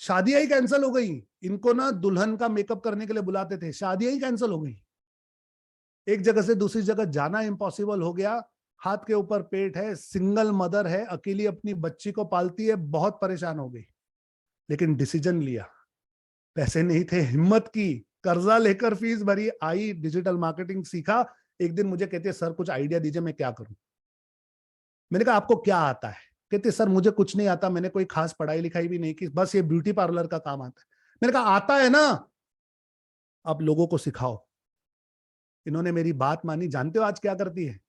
शादियां ही कैंसिल हो गई। इनको ना दुल्हन का मेकअप करने के लिए बुलाते थे, शादियां ही कैंसिल हो गई। एक जगह से दूसरी जगह जाना इम्पॉसिबल हो गया। हाथ के ऊपर पेट है, सिंगल मदर है, अकेली अपनी बच्ची को पालती है, बहुत परेशान हो गई। लेकिन डिसीजन लिया, पैसे नहीं थे, हिम्मत की, कर्जा लेकर फीस भरी, आई, डिजिटल मार्केटिंग सीखा। एक दिन मुझे कहती है, सर कुछ आइडिया दीजिए मैं क्या करूं। मैंने कहा आपको क्या आता है? कहते सर मुझे कुछ नहीं आता, मैंने कोई खास पढ़ाई लिखाई भी नहीं की, बस ये ब्यूटी पार्लर का काम आता है। मैंने कहा आता है ना, आप लोगों को सिखाओ। इन्होंने मेरी बात मानी। जानते हो आज क्या करती है?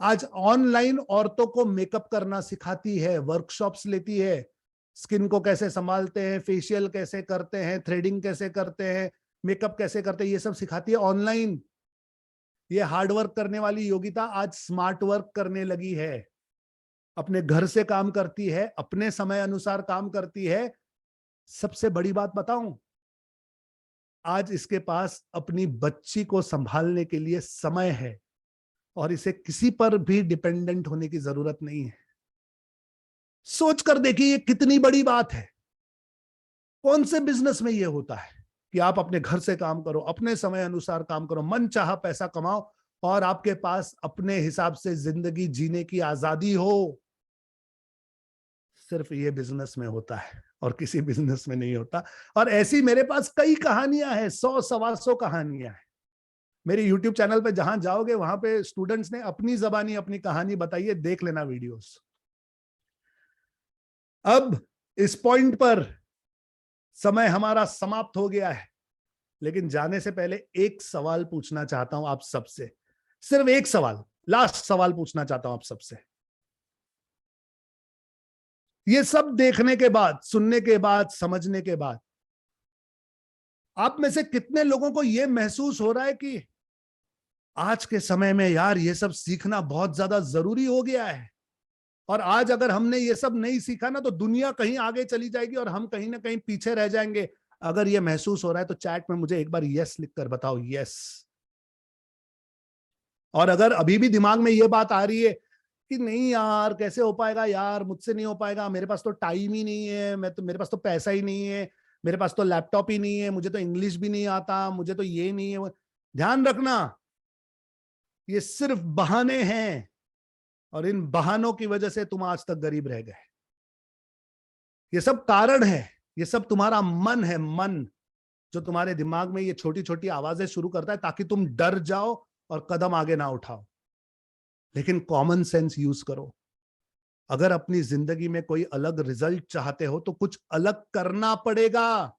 आज ऑनलाइन औरतों को मेकअप करना सिखाती है, वर्कशॉप्स लेती है, स्किन को कैसे संभालते हैं, फेशियल कैसे करते हैं, थ्रेडिंग कैसे करते हैं, मेकअप कैसे करते हैं, ये सब सिखाती है ऑनलाइन। ये हार्ड वर्क करने वाली योगिता आज स्मार्ट वर्क करने लगी है, अपने घर से काम करती है, अपने समय अनुसार काम करती है। सबसे बड़ी बात बताऊं, आज इसके पास अपनी बच्ची को संभालने के लिए समय है और इसे किसी पर भी डिपेंडेंट होने की जरूरत नहीं है। सोच कर देखिए ये कितनी बड़ी बात है। कौन से बिजनेस में ये होता है कि आप अपने घर से काम करो, अपने समय अनुसार काम करो, मन चाहा पैसा कमाओ और आपके पास अपने हिसाब से जिंदगी जीने की आजादी हो? सिर्फ ये बिजनेस में होता है और किसी बिजनेस में नहीं होता। और ऐसी मेरे पास कई कहानियां हैं, 100 सवा 100 कहानियां हैं। मेरे YouTube चैनल पे जहां जाओगे वहां पे स्टूडेंट्स ने अपनी जबानी अपनी कहानी बताई है, देख लेना वीडियोस। अब इस पॉइंट पर समय हमारा समाप्त हो गया है, लेकिन जाने से पहले एक सवाल पूछना चाहता हूं आप सबसे, सिर्फ एक सवाल, लास्ट सवाल पूछना चाहता हूं आप सबसे। ये सब देखने के बाद, सुनने के बाद, समझने के बाद, आप में से कितने लोगों को यह महसूस हो रहा है कि आज के समय में यार ये सब सीखना बहुत ज्यादा जरूरी हो गया है, और आज अगर हमने ये सब नहीं सीखा ना तो दुनिया कहीं आगे चली जाएगी और हम कहीं ना कहीं पीछे रह जाएंगे? अगर ये महसूस हो रहा है तो चैट में मुझे एक बार यस लिखकर बताओ, यस। और अगर अभी भी दिमाग में ये बात आ रही है कि नहीं यार कैसे हो पाएगा, यार मुझसे नहीं हो पाएगा, मेरे पास तो टाइम ही नहीं है, मेरे पास तो पैसा ही नहीं है, मेरे पास तो लैपटॉप ही नहीं है, मुझे तो इंग्लिश भी नहीं आता, मुझे तो ये नहीं है, ध्यान रखना, ये सिर्फ बहाने हैं और इन बहानों की वजह से तुम आज तक गरीब रह गए। ये सब कारण है, ये सब तुम्हारा मन है, मन जो तुम्हारे दिमाग में ये छोटी छोटी आवाजें शुरू करता है ताकि तुम डर जाओ और कदम आगे ना उठाओ। लेकिन कॉमन सेंस यूज करो। अगर अपनी जिंदगी में कोई अलग रिजल्ट चाहते हो तो कुछ अलग करना पड़ेगा।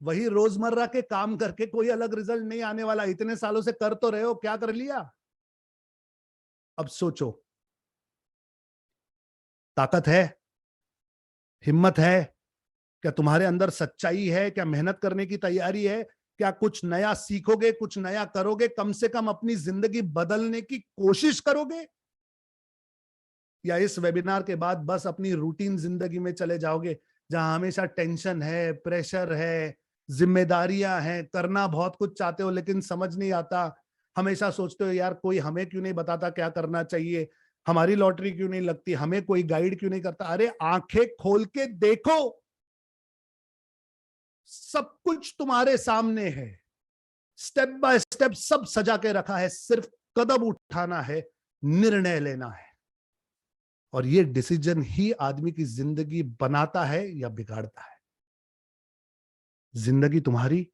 वही रोजमर्रा के काम करके कोई अलग रिजल्ट नहीं आने वाला। इतने सालों से कर तो रहे हो, क्या कर लिया? अब सोचो, ताकत है, हिम्मत है? क्या तुम्हारे अंदर सच्चाई है? क्या मेहनत करने की तैयारी है? क्या कुछ नया सीखोगे, कुछ नया करोगे, कम से कम अपनी जिंदगी बदलने की कोशिश करोगे? या इस वेबिनार के बाद बस अपनी रूटीन जिंदगी में चले जाओगे, जहां हमेशा टेंशन है, प्रेशर है, जिम्मेदारियां हैं, करना बहुत कुछ चाहते हो लेकिन समझ नहीं आता, हमेशा सोचते हो यार कोई हमें क्यों नहीं बताता क्या करना चाहिए, हमारी लॉटरी क्यों नहीं लगती, हमें कोई गाइड क्यों नहीं करता? अरे आंखें खोल के देखो, सब कुछ तुम्हारे सामने है, स्टेप बाय स्टेप सब सजा के रखा है, सिर्फ कदम उठाना है, निर्णय लेना है। और ये डिसीजन ही आदमी की जिंदगी बनाता है या बिगाड़ता है। जिंदगी तुम्हारी,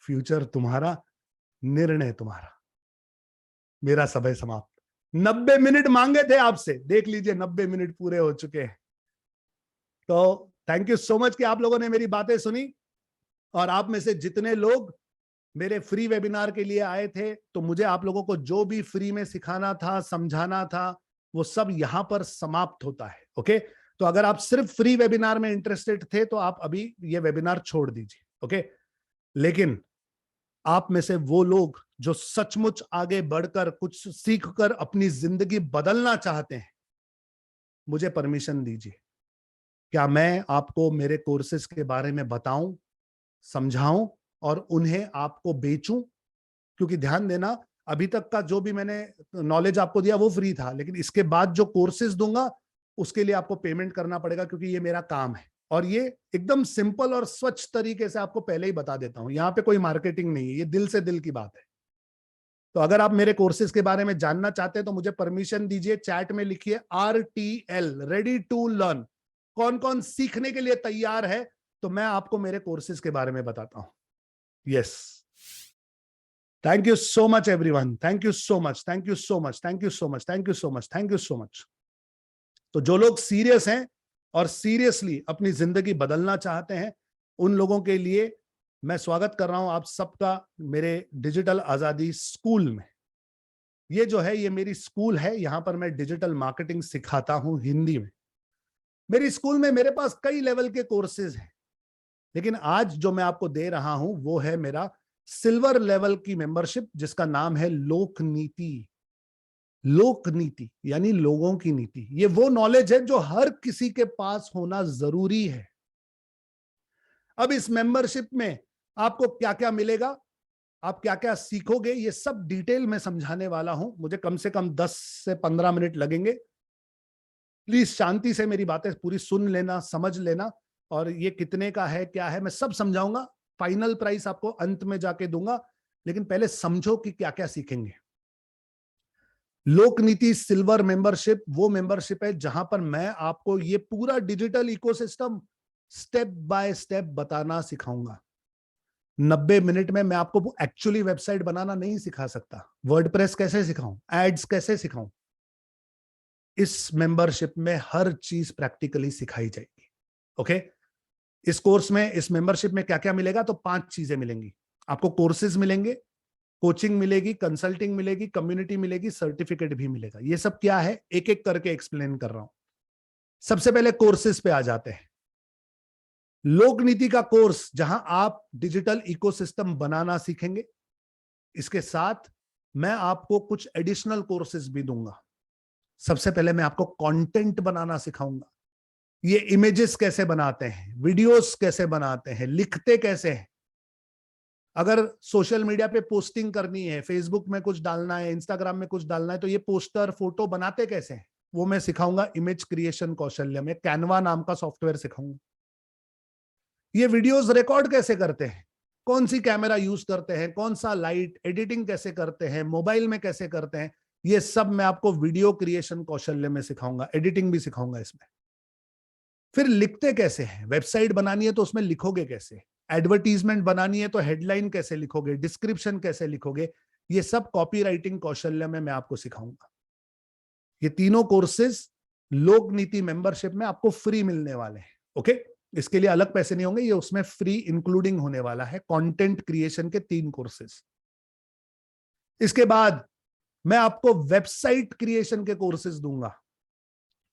फ्यूचर तुम्हारा, निर्णय तुम्हारा। मेरा समय समाप्त। 90 मिनट मांगे थे आपसे, देख लीजिए 90 मिनट पूरे हो चुके हैं। तो थैंक यू सो मच कि आप लोगों ने मेरी बातें सुनी। और आप में से जितने लोग मेरे फ्री वेबिनार के लिए आए थे, तो मुझे आप लोगों को जो भी फ्री में सिखाना था, समझाना था, वो सब यहां पर समाप्त होता है। ओके, तो अगर आप सिर्फ फ्री वेबिनार में इंटरेस्टेड थे तो आप अभी ये वेबिनार छोड़ दीजिए। ओके, लेकिन आप में से वो लोग जो सचमुच आगे बढ़कर कुछ सीखकर अपनी जिंदगी बदलना चाहते हैं, मुझे परमिशन दीजिए। क्या मैं आपको मेरे कोर्सेज के बारे में बताऊं, समझाऊं और उन्हें आपको बेचूं? क्योंकि ध्यान देना, अभी तक का जो भी मैंने नॉलेज आपको दिया वो फ्री था, लेकिन इसके बाद जो कोर्सेज दूंगा उसके लिए आपको पेमेंट करना पड़ेगा, क्योंकि ये मेरा काम है। और ये एकदम सिंपल और स्वच्छ तरीके से आपको पहले ही बता देता हूं, यहाँ पे कोई मार्केटिंग नहीं है, ये दिल से दिल की बात है। तो अगर आप मेरे कोर्सेज के बारे में जानना चाहते हैं तो मुझे परमिशन दीजिए, चैट में लिखिए RTL, रेडी टू लर्न। कौन कौन सीखने के लिए तैयार है, तो मैं आपको मेरे कोर्सेज के बारे में बताता हूं। Yes, thank you so much everyone, thank you so much, thank you so much, thank you so much, thank you so much, thank you so much. तो जो लोग सीरियस हैं और सीरियसली अपनी जिंदगी बदलना चाहते हैं, उन लोगों के लिए मैं स्वागत कर रहा हूं आप सबका मेरे डिजिटल आजादी स्कूल में। ये जो है, ये मेरी स्कूल है, यहां पर मैं डिजिटल मार्केटिंग सिखाता हूं हिंदी में। मेरी स्कूल में मेरे पास कई लेवल के कोर्सेज हैं, लेकिन आज जो मैं आपको दे रहा हूं वो है मेरा सिल्वर लेवल की मेंबरशिप, जिसका नाम है लोक नीति। लोक नीति यानी लोगों की नीति। ये वो नॉलेज है जो हर किसी के पास होना जरूरी है। अब इस मेंबरशिप में आपको क्या क्या मिलेगा, आप क्या क्या सीखोगे, ये सब डिटेल में समझाने वाला हूं। मुझे कम से कम 10 से 15 मिनट लगेंगे। प्लीज शांति से मेरी बातें पूरी सुन लेना, समझ लेना। और ये कितने का है, क्या है, मैं सब समझाऊंगा। फाइनल प्राइस आपको अंत में जाके दूंगा, लेकिन पहले समझो कि क्या क्या सीखेंगे। लोक नीति सिल्वर मेंबरशिप वो मेंबरशिप है जहां पर मैं आपको ये पूरा digital ecosystem step by step बताना सिखाऊंगा। 90 मिनट में मैं आपको एक्चुअली वेबसाइट बनाना नहीं सिखा सकता, वर्डप्रेस कैसे सिखाऊं, एड्स कैसे सिखाऊं। इस मेंबरशिप में हर चीज प्रैक्टिकली सिखाई जाएगी। ओके, इस कोर्स में, इस मेंबरशिप में क्या क्या मिलेगा, तो 5 चीजें मिलेंगी आपको। कोर्सेज मिलेंगे, कोचिंग मिलेगी, कंसल्टिंग मिलेगी, कम्युनिटी मिलेगी, सर्टिफिकेट भी मिलेगा। ये सब क्या है, एक एक करके एक्सप्लेन कर रहा हूं। सबसे पहले कोर्सेज पे आ जाते हैं। लोक नीति का कोर्स, जहां आप डिजिटल इकोसिस्टम बनाना सीखेंगे। इसके साथ मैं आपको कुछ एडिशनल कोर्सेज भी दूंगा। सबसे पहले मैं आपको कंटेंट बनाना सिखाऊंगा। ये इमेजेस कैसे बनाते हैं, वीडियोस कैसे बनाते हैं, लिखते कैसे हैं। अगर सोशल मीडिया पे पोस्टिंग करनी है, फेसबुक में कुछ डालना है, इंस्टाग्राम में कुछ डालना है, तो ये पोस्टर फोटो बनाते कैसे हैं, वो मैं सिखाऊंगा इमेज क्रिएशन कौशल्य में। कैनवा नाम का सॉफ्टवेयर सिखाऊंगा। ये वीडियोस रिकॉर्ड कैसे करते हैं, कौन सी कैमरा यूज करते हैं, कौन सा लाइट, एडिटिंग कैसे करते हैं, मोबाइल में कैसे करते हैं, ये सब मैं आपको वीडियो क्रिएशन कौशल्य में सिखाऊंगा। एडिटिंग भी सिखाऊंगा इसमें। फिर लिखते कैसे हैं, वेबसाइट बनानी है तो उसमें लिखोगे कैसे, एडवर्टीजमेंट बनानी है तो हेडलाइन कैसे लिखोगे, डिस्क्रिप्शन कैसे लिखोगे, ये सब कॉपी राइटिंग कौशल्य में मैं आपको सिखाऊंगा। ये तीनों कोर्सेज लोक नीति मेंबरशिप में आपको फ्री मिलने वाले हैं। ओके, इसके लिए अलग पैसे नहीं होंगे, ये उसमें फ्री इंक्लूडिंग होने वाला है। कंटेंट क्रिएशन के 3 कोर्सेज। इसके बाद मैं आपको वेबसाइट क्रिएशन के कोर्सेज दूंगा।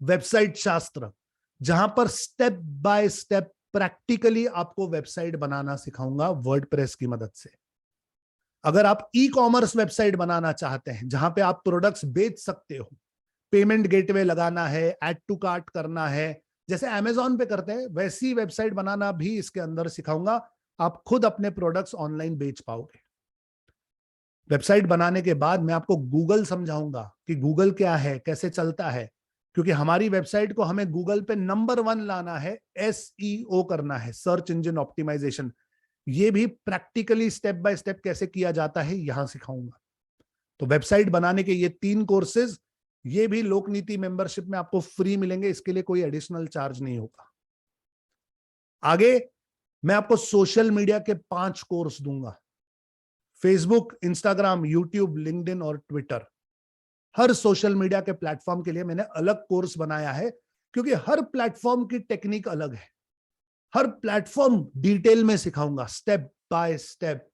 वेबसाइट शास्त्र, जहां पर स्टेप बाय स्टेप प्रैक्टिकली आपको वेबसाइट बनाना सिखाऊंगा वर्डप्रेस की मदद से। अगर आप ई कॉमर्स वेबसाइट बनाना चाहते हैं जहां पे आप प्रोडक्ट्स बेच सकते हो, पेमेंट गेटवे लगाना है, ऐड टू कार्ट करना है, जैसे अमेजॉन पे करते हैं, वैसी वेबसाइट बनाना भी इसके अंदर सिखाऊंगा। आप खुद अपने प्रोडक्ट्स ऑनलाइन बेच पाओगे। वेबसाइट बनाने के बाद मैं आपको गूगल समझाऊंगा कि गूगल क्या है, कैसे चलता है, क्योंकि हमारी वेबसाइट को हमें गूगल पे नंबर 1 लाना है, SEO करना है, सर्च इंजन ऑप्टिमाइजेशन। ये भी प्रैक्टिकली स्टेप बाय स्टेप कैसे किया जाता है यहां सिखाऊंगा। तो वेबसाइट बनाने के ये 3 कोर्सेज, ये भी लोकनीति मेंबरशिप में आपको फ्री मिलेंगे, इसके लिए कोई एडिशनल चार्ज नहीं होगा। आगे मैं आपको सोशल मीडिया के 5 कोर्स दूंगा, फेसबुक, इंस्टाग्राम, यूट्यूब, लिंक्डइन और ट्विटर। हर सोशल मीडिया के प्लेटफॉर्म के लिए मैंने अलग कोर्स बनाया है, क्योंकि हर प्लेटफॉर्म की टेक्निक अलग है। हर प्लेटफॉर्म डिटेल में सिखाऊंगा, स्टेप बाय स्टेप।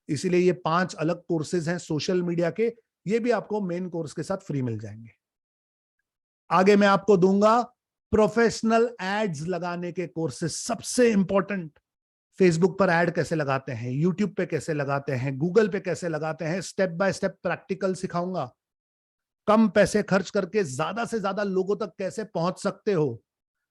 इसीलिए ये 5 अलग कोर्सेज हैं सोशल मीडिया के, ये भी आपको मेन कोर्स के साथ फ्री मिल जाएंगे। आगे मैं आपको दूंगा प्रोफेशनल एड्स लगाने के कोर्सेज, सबसे इंपॉर्टेंट। फेसबुक पर ऐड कैसे लगाते हैं, यूट्यूब पे कैसे लगाते हैं, गूगल पे कैसे लगाते हैं, स्टेप बाय स्टेप प्रैक्टिकल सिखाऊंगा। कम पैसे खर्च करके ज्यादा से ज्यादा लोगों तक कैसे पहुंच सकते हो,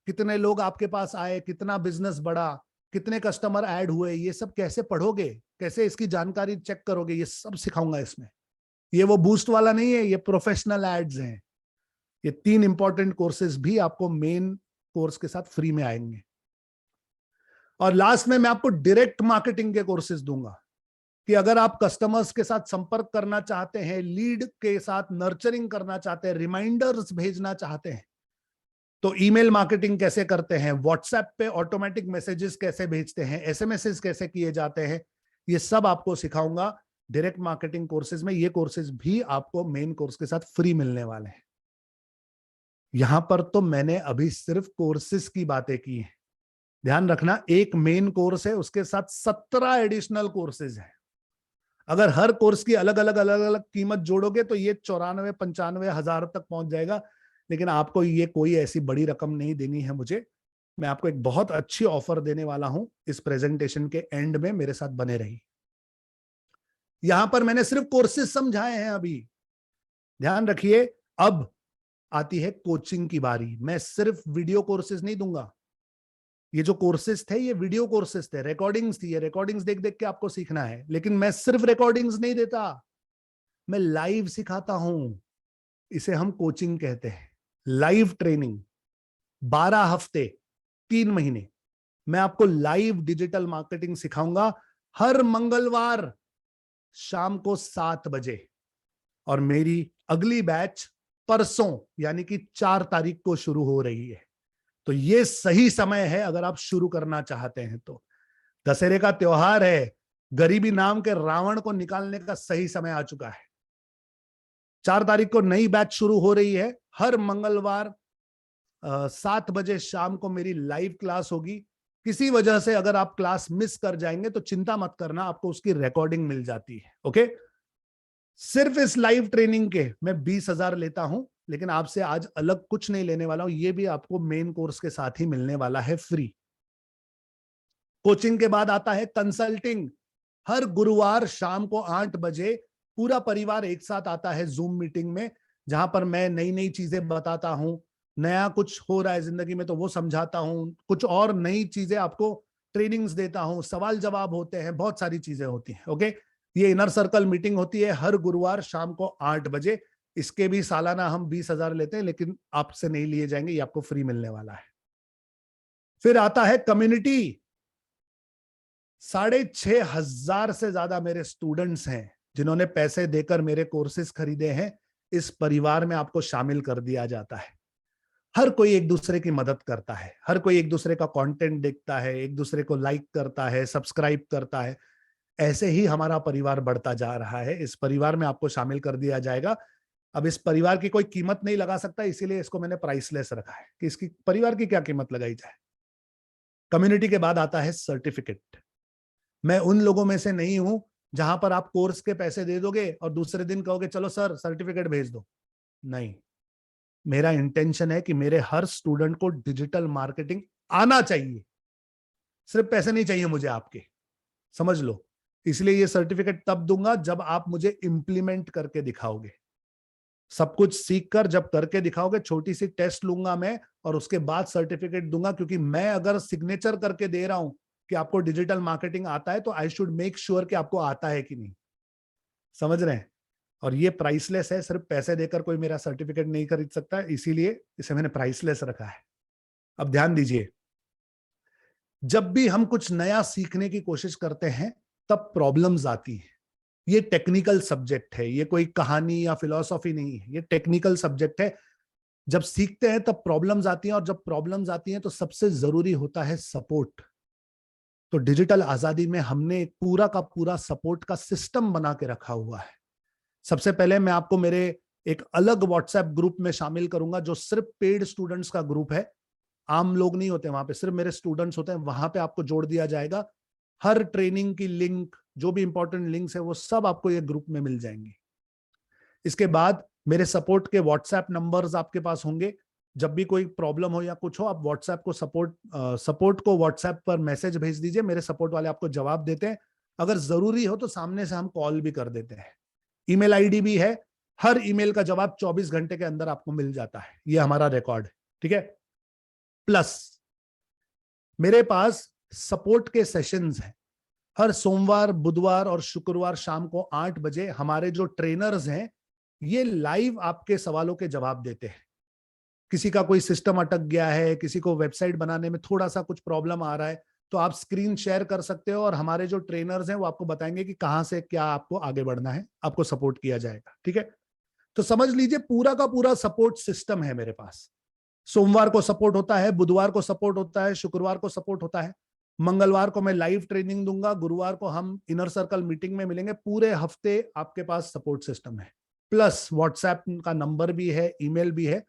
कितने लोग आपके पास आए, कितना बिजनेस बढ़ा, कितने कस्टमर ऐड हुए, ये सब कैसे पढ़ोगे, कैसे इसकी जानकारी चेक करोगे, ये सब सिखाऊंगा इसमें। ये वो बूस्ट वाला नहीं है, ये प्रोफेशनल एड्स हैं। ये 3 इंपॉर्टेंट कोर्सेज भी आपको मेन कोर्स के साथ फ्री में आएंगे। और लास्ट में मैं आपको डायरेक्ट मार्केटिंग के कोर्सेज दूंगा, कि अगर आप कस्टमर्स के साथ संपर्क करना चाहते हैं, लीड के साथ नर्चरिंग करना चाहते हैं, रिमाइंडर्स भेजना चाहते हैं, तो ईमेल मार्केटिंग कैसे करते हैं, व्हाट्सएप पे ऑटोमेटिक मैसेजेस कैसे भेजते हैं, एसएमएस कैसे किए जाते हैं, ये सब आपको सिखाऊंगा डायरेक्ट मार्केटिंग कोर्सेज में। ये कोर्सेज भी आपको मेन कोर्स के साथ फ्री मिलने वाले हैं। यहां पर तो मैंने अभी सिर्फ कोर्सेज की बातें की हैं। ध्यान रखना, एक मेन कोर्स है, उसके साथ 17 एडिशनल कोर्सेज हैं। अगर हर कोर्स की अलग अलग कीमत जोड़ोगे तो ये 94-95 हजार तक पहुंच जाएगा। लेकिन आपको ये कोई ऐसी बड़ी रकम नहीं देनी है मुझे। मैं आपको एक बहुत अच्छी ऑफर देने वाला हूं इस प्रेजेंटेशन के एंड में, मेरे साथ बने रही। यहां पर मैंने सिर्फ कोर्सेज समझाए हैं अभी। ध्यान रखिए, अब आती है कोचिंग की बारी। मैं सिर्फ वीडियो कोर्सेज नहीं दूंगा। ये जो कोर्सेज थे ये वीडियो कोर्सेज थे, रिकॉर्डिंग्स थी, ये रिकॉर्डिंग्स देख देख के आपको सीखना है। लेकिन मैं सिर्फ रिकॉर्डिंग्स नहीं देता, मैं लाइव सिखाता हूं। इसे हम कोचिंग कहते हैं, लाइव ट्रेनिंग। 12 हफ्ते, 3 महीने मैं आपको लाइव डिजिटल मार्केटिंग सिखाऊंगा, हर मंगलवार शाम को 7 बजे। और मेरी अगली बैच परसों यानी कि 4 तारीख को शुरू हो रही है। तो ये सही समय है अगर आप शुरू करना चाहते हैं तो। दशहरे का त्योहार है, गरीबी नाम के रावण को निकालने का सही समय आ चुका है। 4 तारीख को नई बैच शुरू हो रही है। हर मंगलवार 7 बजे शाम को मेरी लाइव क्लास होगी। किसी वजह से अगर आप क्लास मिस कर जाएंगे तो चिंता मत करना, आपको उसकी रिकॉर्डिंग मिल जाती है। ओके, सिर्फ इस लाइव ट्रेनिंग के मैं 20,000 लेता हूं, लेकिन आपसे आज अलग कुछ नहीं लेने वाला हूं। ये भी आपको मेन कोर्स के साथ ही मिलने वाला है फ्री। कोचिंग के बाद आता है कंसल्टिंग। हर गुरुवार शाम को 8 बजे पूरा परिवार एक साथ आता है जूम मीटिंग में, जहां पर मैं नई नई चीजें बताता हूं। नया कुछ हो रहा है जिंदगी में तो वो समझाता हूं, कुछ और नई चीजें आपको ट्रेनिंग्स देता हूं, सवाल जवाब होते हैं, बहुत सारी चीजें होती हैं। ओके, ये इनर सर्कल मीटिंग होती है हर गुरुवार शाम को 8 बजे। इसके भी सालाना हम 20,000 लेते हैं, लेकिन आपसे नहीं लिए जाएंगे, ये आपको फ्री मिलने वाला है। फिर आता है कम्युनिटी। 6,500 से ज्यादा मेरे स्टूडेंट्स हैं जिन्होंने पैसे देकर मेरे कोर्सेज खरीदे हैं। इस परिवार में आपको शामिल कर दिया जाता है। हर कोई एक दूसरे की मदद करता है, हर कोई एक दूसरे का कंटेंट देखता है, एक दूसरे को लाइक करता है, सब्सक्राइब करता है। ऐसे ही हमारा परिवार बढ़ता जा रहा है। इस परिवार में आपको शामिल कर दिया जाएगा। अब इस परिवार की कोई कीमत नहीं लगा सकता, इसीलिए इसको मैंने प्राइसलेस रखा है कि इसकी परिवार की क्या कीमत लगाई जाए। कम्युनिटी के बाद आता है सर्टिफिकेट। मैं उन लोगों में से नहीं हूं जहां पर आप कोर्स के पैसे दे दोगे और दूसरे दिन कहोगे चलो सर सर्टिफिकेट भेज दो। नहीं, मेरा इंटेंशन है कि मेरे हर स्टूडेंट को डिजिटल मार्केटिंग आना चाहिए, सिर्फ पैसे नहीं चाहिए मुझे आपके, समझ लो। इसलिए ये सर्टिफिकेट तब दूंगा जब आप मुझे इंप्लीमेंट करके दिखाओगे। सब कुछ सीख कर जब करके दिखाओगे, छोटी सी टेस्ट लूंगा मैं और उसके बाद सर्टिफिकेट दूंगा, क्योंकि मैं अगर सिग्नेचर करके दे रहा हूं कि आपको डिजिटल मार्केटिंग आता है, तो आई शुड मेक श्योर कि आपको आता है कि नहीं। समझ रहे हैं? और ये प्राइसलेस है, सिर्फ पैसे देकर कोई मेरा सर्टिफिकेट नहीं खरीद सकता, इसीलिए इसे मैंने प्राइसलेस रखा है। अब ध्यान दीजिए, जब भी हम कुछ नया सीखने की कोशिश करते हैं तब प्रॉब्लम्स आती हैं। ये टेक्निकल सब्जेक्ट है, ये कोई कहानी या फिलॉसफी नहीं है, ये टेक्निकल सब्जेक्ट है। जब सीखते हैं तब प्रॉब्लम्स आती हैं, और जब प्रॉब्लम्स आती हैं तो सबसे जरूरी होता है सपोर्ट। तो डिजिटल आजादी में हमने एक पूरा का पूरा सपोर्ट का सिस्टम बना के रखा हुआ है। सबसे पहले मैं आपको मेरे एक अलग व्हाट्सएप ग्रुप में शामिल करूंगा, जो सिर्फ पेड स्टूडेंट्स का ग्रुप है। आम लोग नहीं होते वहां पे, सिर्फ मेरे स्टूडेंट्स होते हैं। वहां पे आपको जोड़ दिया जाएगा। हर ट्रेनिंग की लिंक, जो भी इंपॉर्टेंट लिंक्स है, वो सब आपको ये ग्रुप में मिल जाएंगी। इसके बाद मेरे सपोर्ट के व्हाट्सएप नंबर्स आपके पास होंगे। जब भी कोई प्रॉब्लम हो या कुछ हो, आप व्हाट्सएप को सपोर्ट को व्हाट्सएप पर मैसेज भेज दीजिए, मेरे सपोर्ट वाले आपको जवाब देते हैं। अगर जरूरी हो तो सामने से हम कॉल भी कर देते हैं। ईमेल आईडी भी है, हर ईमेल का जवाब 24 घंटे के अंदर आपको मिल जाता है। ये हमारा रिकॉर्ड है, ठीक है। प्लस मेरे पास सपोर्ट के सेशंस हैं। हर सोमवार, बुधवार और शुक्रवार शाम को 8 बजे हमारे जो ट्रेनर्स हैं, ये लाइव आपके सवालों के जवाब देते हैं। किसी का कोई सिस्टम अटक गया है, किसी को वेबसाइट बनाने में थोड़ा सा कुछ प्रॉब्लम आ रहा है, तो आप स्क्रीन शेयर कर सकते हो और हमारे जो ट्रेनर्स हैं वो आपको बताएंगे कि कहां से क्या आपको आगे बढ़ना है, आपको सपोर्ट किया जाएगा, ठीक है। तो समझ लीजिए पूरा का पूरा सपोर्ट सिस्टम है मेरे पास। सोमवार को सपोर्ट होता है, बुधवार को सपोर्ट होता है, शुक्रवार को सपोर्ट होता है, मंगलवार को मैं लाइव ट्रेनिंग दूंगा, गुरुवार को हम इनर सर्कल मीटिंग में मिलेंगे। पूरे हफ्ते आपके पास सपोर्ट सिस्टम है, प्लस व्हाट्सएप का नंबर भी है, ईमेल भी है।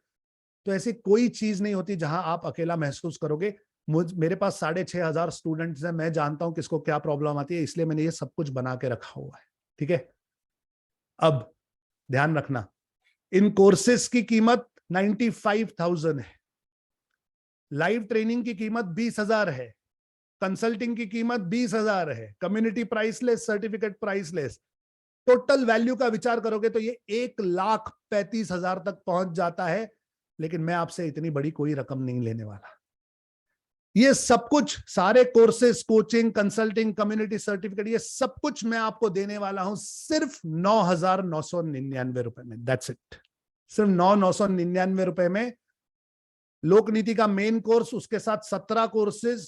तो ऐसी कोई चीज नहीं होती जहां आप अकेला महसूस करोगे। मेरे पास 6,500 स्टूडेंट्स हैं, मैं जानता हूं किसको क्या प्रॉब्लम आती है, इसलिए मैंने ये सब कुछ बना के रखा हुआ है, ठीक है। अब ध्यान रखना, इन कोर्सेज की कीमत 95,000 है, लाइव ट्रेनिंग की कीमत 20,000 है, कंसल्टिंग की कीमत 20,000 है, community priceless, certificate priceless. Total value का विचार करोगे तो ये 1,35,000 तक पहुंच जाता है। लेकिन मैं आपसे इतनी बड़ी कोई रकम नहीं लेने वाला। ये सब कुछ, सारे courses, coaching, consulting, community certificate, ये सब कुछ मैं आपको देने वाला हूं सिर्फ 9,999 रुपए में। That's it. सिर्फ 9,999 रुपए में लोक नीति का मेन कोर्स, उसके साथ 17 कोर्सेज,